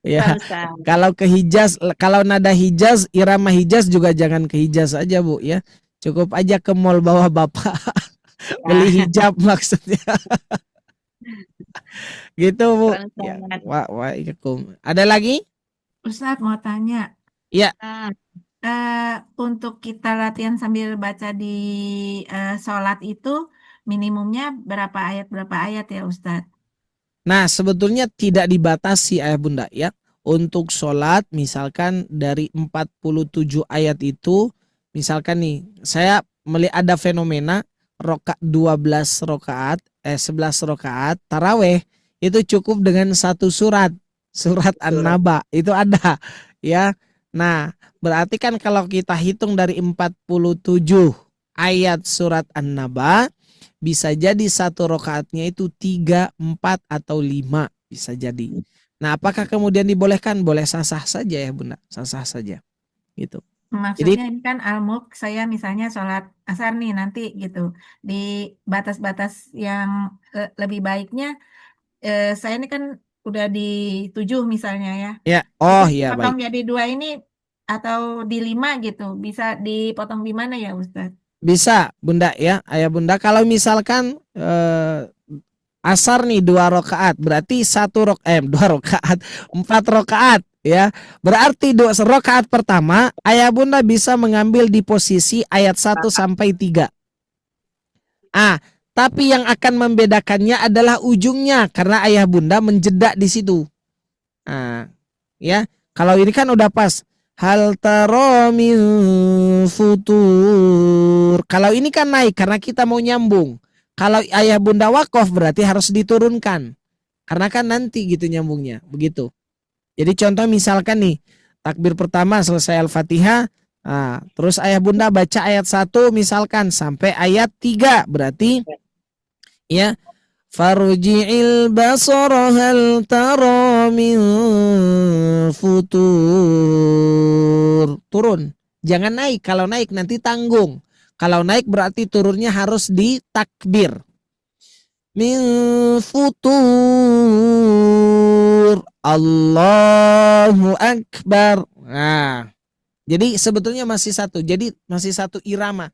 Ya, Ustadz. kalau ke Hijaz, kalau nada Hijaz, irama Hijaz juga jangan ke Hijaz aja Bu ya. Cukup aja ke mall bawa Bapak beli hijab maksudnya. Gitu Bu. Ya, ada lagi? Ustadz mau tanya. Iya. Untuk kita latihan sambil baca di sholat itu minimumnya berapa ayat ya Ustadz? Nah sebetulnya tidak dibatasi ayah bunda ya. Untuk sholat misalkan dari 47 ayat itu, misalkan nih saya melihat ada fenomena 11 rakaat taraweh itu cukup dengan satu surat An-Naba itu ada ya. Nah berarti kan kalau kita hitung dari 47 ayat surat An-Naba, bisa jadi satu rakaatnya itu 3, 4 atau 5 bisa jadi. Nah apakah kemudian dibolehkan? Boleh, sah-sah saja ya bunda, sah-sah saja gitu. Maksudnya ini kan al-mulk, saya misalnya sholat asar nih nanti gitu, di batas-batas yang lebih baiknya saya ini kan udah di 7 misalnya ya. Ya, ya potong baik. jadi 2 ini atau di 5 gitu, bisa dipotong di mana ya Ustadz? Bisa bunda ya, ayah bunda. Kalau misalkan asar nih 2 rakaat, berarti 2 rakaat 4 rakaat ya. Berarti 2 rakaat pertama ayah bunda bisa mengambil di posisi ayat 1 sampai 3. Tapi yang akan membedakannya adalah ujungnya, karena ayah bunda menjeda di situ. Ya, kalau ini kan udah pas. Hal taro min futur. Kalau ini kan naik karena kita mau nyambung. Kalau ayah bunda wakof berarti harus diturunkan. Karena kan nanti gitu nyambungnya, begitu. Jadi contoh misalkan nih, takbir pertama selesai Al-Fatihah, terus ayah bunda baca ayat 1 misalkan sampai ayat 3, berarti ya farji'il basara hal tara min futur. Turun, jangan naik. Kalau naik nanti tanggung. Kalau naik berarti turunnya harus di takbir. Min futur, Allahu Akbar. Nah, Jadi sebetulnya masih satu. Jadi masih satu irama.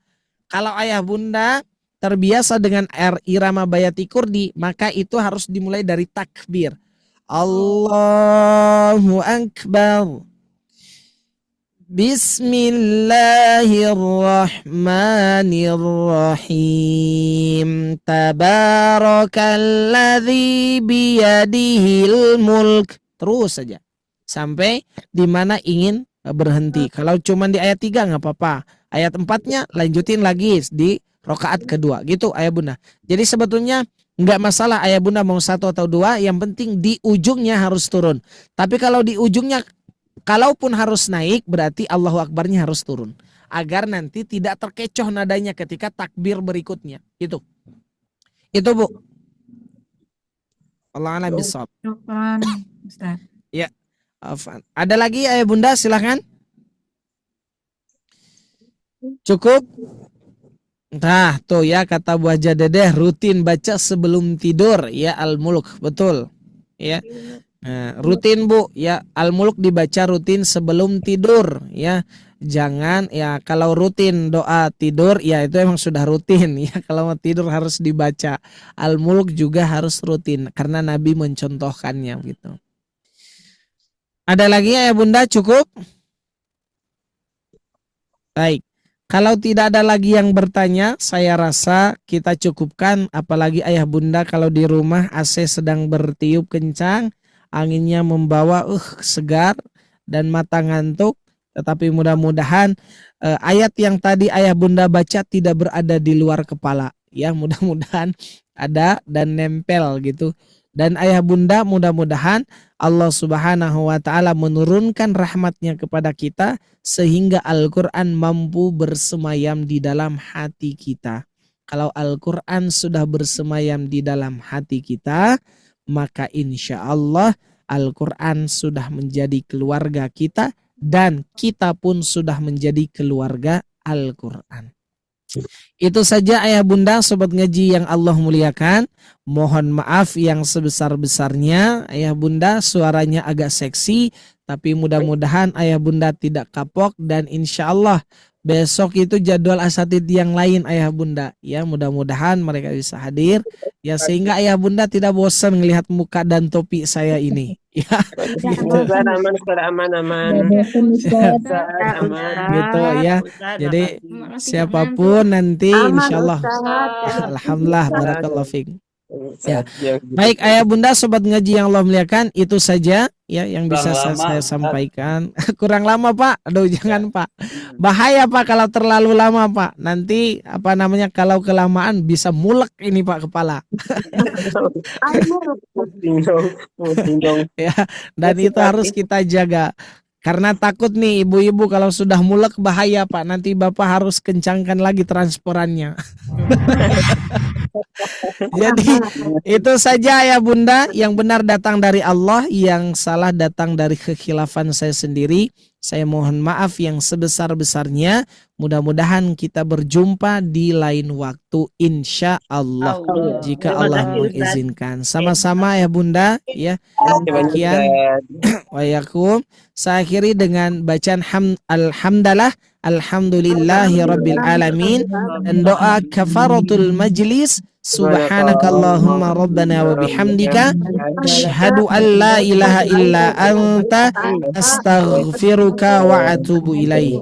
Kalau ayah bunda terbiasa dengan irama bayati kurdi, maka itu harus dimulai dari takbir. Allahu Akbar. Bismillahirrahmanirrahim. Tabarakalladzi biyadihil mulk. Terus saja sampai di mana ingin berhenti. Kalau cuma di ayat 3 nggak apa-apa. Ayat 4-nya lanjutin lagi di rakaat kedua. Gitu ayah bunda. Jadi sebetulnya nggak masalah ayah bunda mau 1 atau 2. Yang penting di ujungnya harus turun. Tapi kalau di ujungnya kalaupun harus naik berarti Allahu Akbarnya harus turun. Agar nanti tidak terkecoh nadanya ketika takbir berikutnya. Itu Bu. Allah a'lam bishawab. Syukran, Ustaz. Ya. Ada lagi ayah bunda silahkan. Cukup. Nah tuh ya kata Bu Haja Dedeh rutin baca sebelum tidur ya Al-Mulk. Betul ya. Nah, rutin Bu ya Al-Mulk dibaca rutin sebelum tidur ya. Jangan ya kalau rutin doa tidur ya itu emang sudah rutin ya. Kalau mau tidur harus dibaca. Al-Mulk juga harus rutin karena Nabi mencontohkannya gitu. Ada lagi ya bunda cukup? Baik. Kalau tidak ada lagi yang bertanya, saya rasa kita cukupkan. Apalagi ayah bunda kalau di rumah AC sedang bertiup kencang, anginnya membawa segar dan mata ngantuk. Tetapi mudah-mudahan ayat yang tadi ayah bunda baca tidak berada di luar kepala. Ya mudah-mudahan ada dan nempel gitu. Dan ayah bunda mudah-mudahan Allah Subhanahu wa ta'ala menurunkan rahmatnya kepada kita sehingga Al-Quran mampu bersemayam di dalam hati kita. Kalau Al-Quran sudah bersemayam di dalam hati kita, maka insya Allah Al-Quran sudah menjadi keluarga kita dan kita pun sudah menjadi keluarga Al-Quran. Itu saja ayah bunda sobat ngaji yang Allah muliakan. Mohon maaf yang sebesar-besarnya. Ayah bunda suaranya agak seksi, tapi mudah-mudahan ayah bunda tidak kapok. Dan insya Allah besok itu jadwal asatid yang lain ayah bunda. Ya mudah-mudahan mereka bisa hadir. Ya sehingga ayah bunda tidak bosan melihat muka dan topi saya ini. Ya, gitu. Aman. Gitu ya. Jadi siapapun nanti insyaallah. Alhamdulillah barakallahu fiik. Ya. Baik ayah bunda sobat ngaji yang Allah muliakan, itu saja ya yang bisa saya sampaikan. Kurang lama Pak. Aduh jangan Pak. Bahaya Pak kalau terlalu lama Pak. Nanti kalau kelamaan bisa mulek ini Pak kepala. Ya, dan itu harus kita jaga. Karena takut nih ibu-ibu kalau sudah mulek bahaya Pak. Nanti Bapak harus kencangkan lagi transporannya. Jadi itu saja ya bunda. Yang benar datang dari Allah, yang salah datang dari kekhilafan saya sendiri. Saya mohon maaf yang sebesar-besarnya. Mudah-mudahan kita berjumpa di lain waktu insya Allah, jika Allah mengizinkan. Sama-sama ya bunda ya. Demikian wayakum. Saya akhiri dengan bacaan alhamdulillahi rabbil alamin dan doa kafaratul majlis. Subhanakallahumma rabbana wa bihamdika asyhadu an la ilaha illa anta astaghfiruka wa atubu ilaih.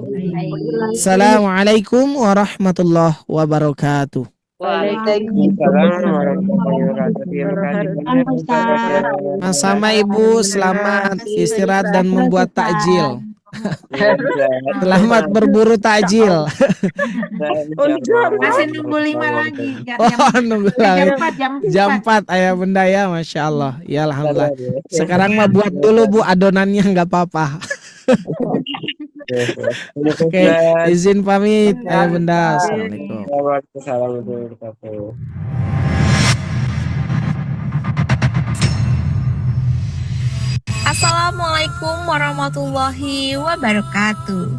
Assalamualaikum warahmatullahi wabarakatuh. Waalaikumsalam warahmatullahi wabarakatuh. Sama Ibu, selamat istirahat dan membuat takjil. Selamat berburu takjil. Masih nunggu 5 lagi. Nunggu lagi. Jam 4 ayah bunda ya, masya Allah. Ya alhamdulillah. Sekarang mah buat dulu Bu adonannya nggak apa-apa. Oke, izin pamit ayah bunda. Assalamualaikum. Assalamualaikum warahmatullahi wabarakatuh.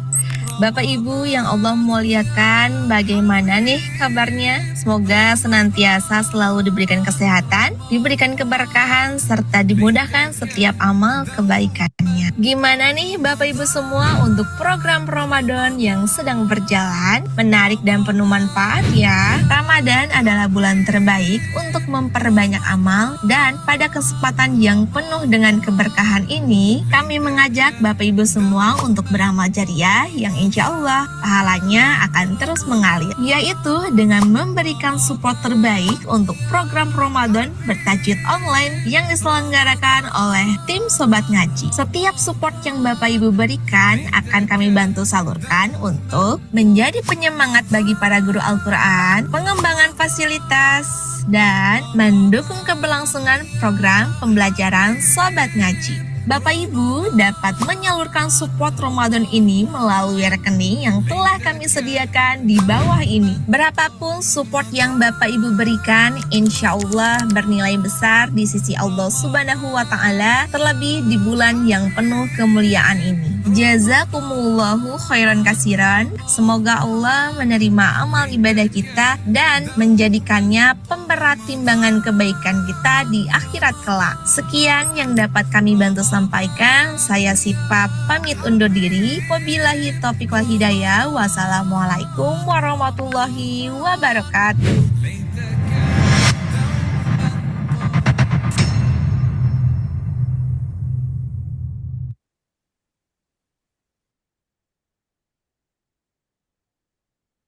Bapak Ibu yang Allah muliakan, bagaimana nih kabarnya? Semoga senantiasa selalu diberikan kesehatan, diberikan keberkahan, serta dimudahkan setiap amal kebaikannya. Gimana nih Bapak Ibu semua untuk program Ramadan yang sedang berjalan? Menarik dan penuh manfaat ya. Ramadan adalah bulan terbaik untuk memperbanyak amal, dan pada kesempatan yang penuh dengan keberkahan ini, kami mengajak Bapak Ibu semua untuk beramal jariah yang insya Allah pahalanya akan terus mengalir, yaitu dengan memberikan support terbaik untuk program Ramadan bertajwid online yang diselenggarakan oleh tim Sobat Ngaji. Setiap support yang Bapak Ibu berikan akan kami bantu salurkan untuk menjadi penyemangat bagi para guru Al-Quran, pengembangan fasilitas, dan mendukung keberlangsungan program pembelajaran Sobat Ngaji. Bapak Ibu dapat menyalurkan support Ramadan ini melalui rekening yang telah kami sediakan di bawah ini. Berapapun support yang Bapak Ibu berikan, insya Allah bernilai besar di sisi Allah Subhanahu wa Ta'ala, terlebih di bulan yang penuh kemuliaan ini. Jazakumullahu khairan kasiran. Semoga Allah menerima amal ibadah kita dan menjadikannya pemberat timbangan kebaikan kita di akhirat kelak. Sekian yang dapat kami bantu sampaikan. Saya Sipa pamit undur diri. Wabillahi taufiq wal hidayah. Wassalamualaikum warahmatullahi wabarakatuh.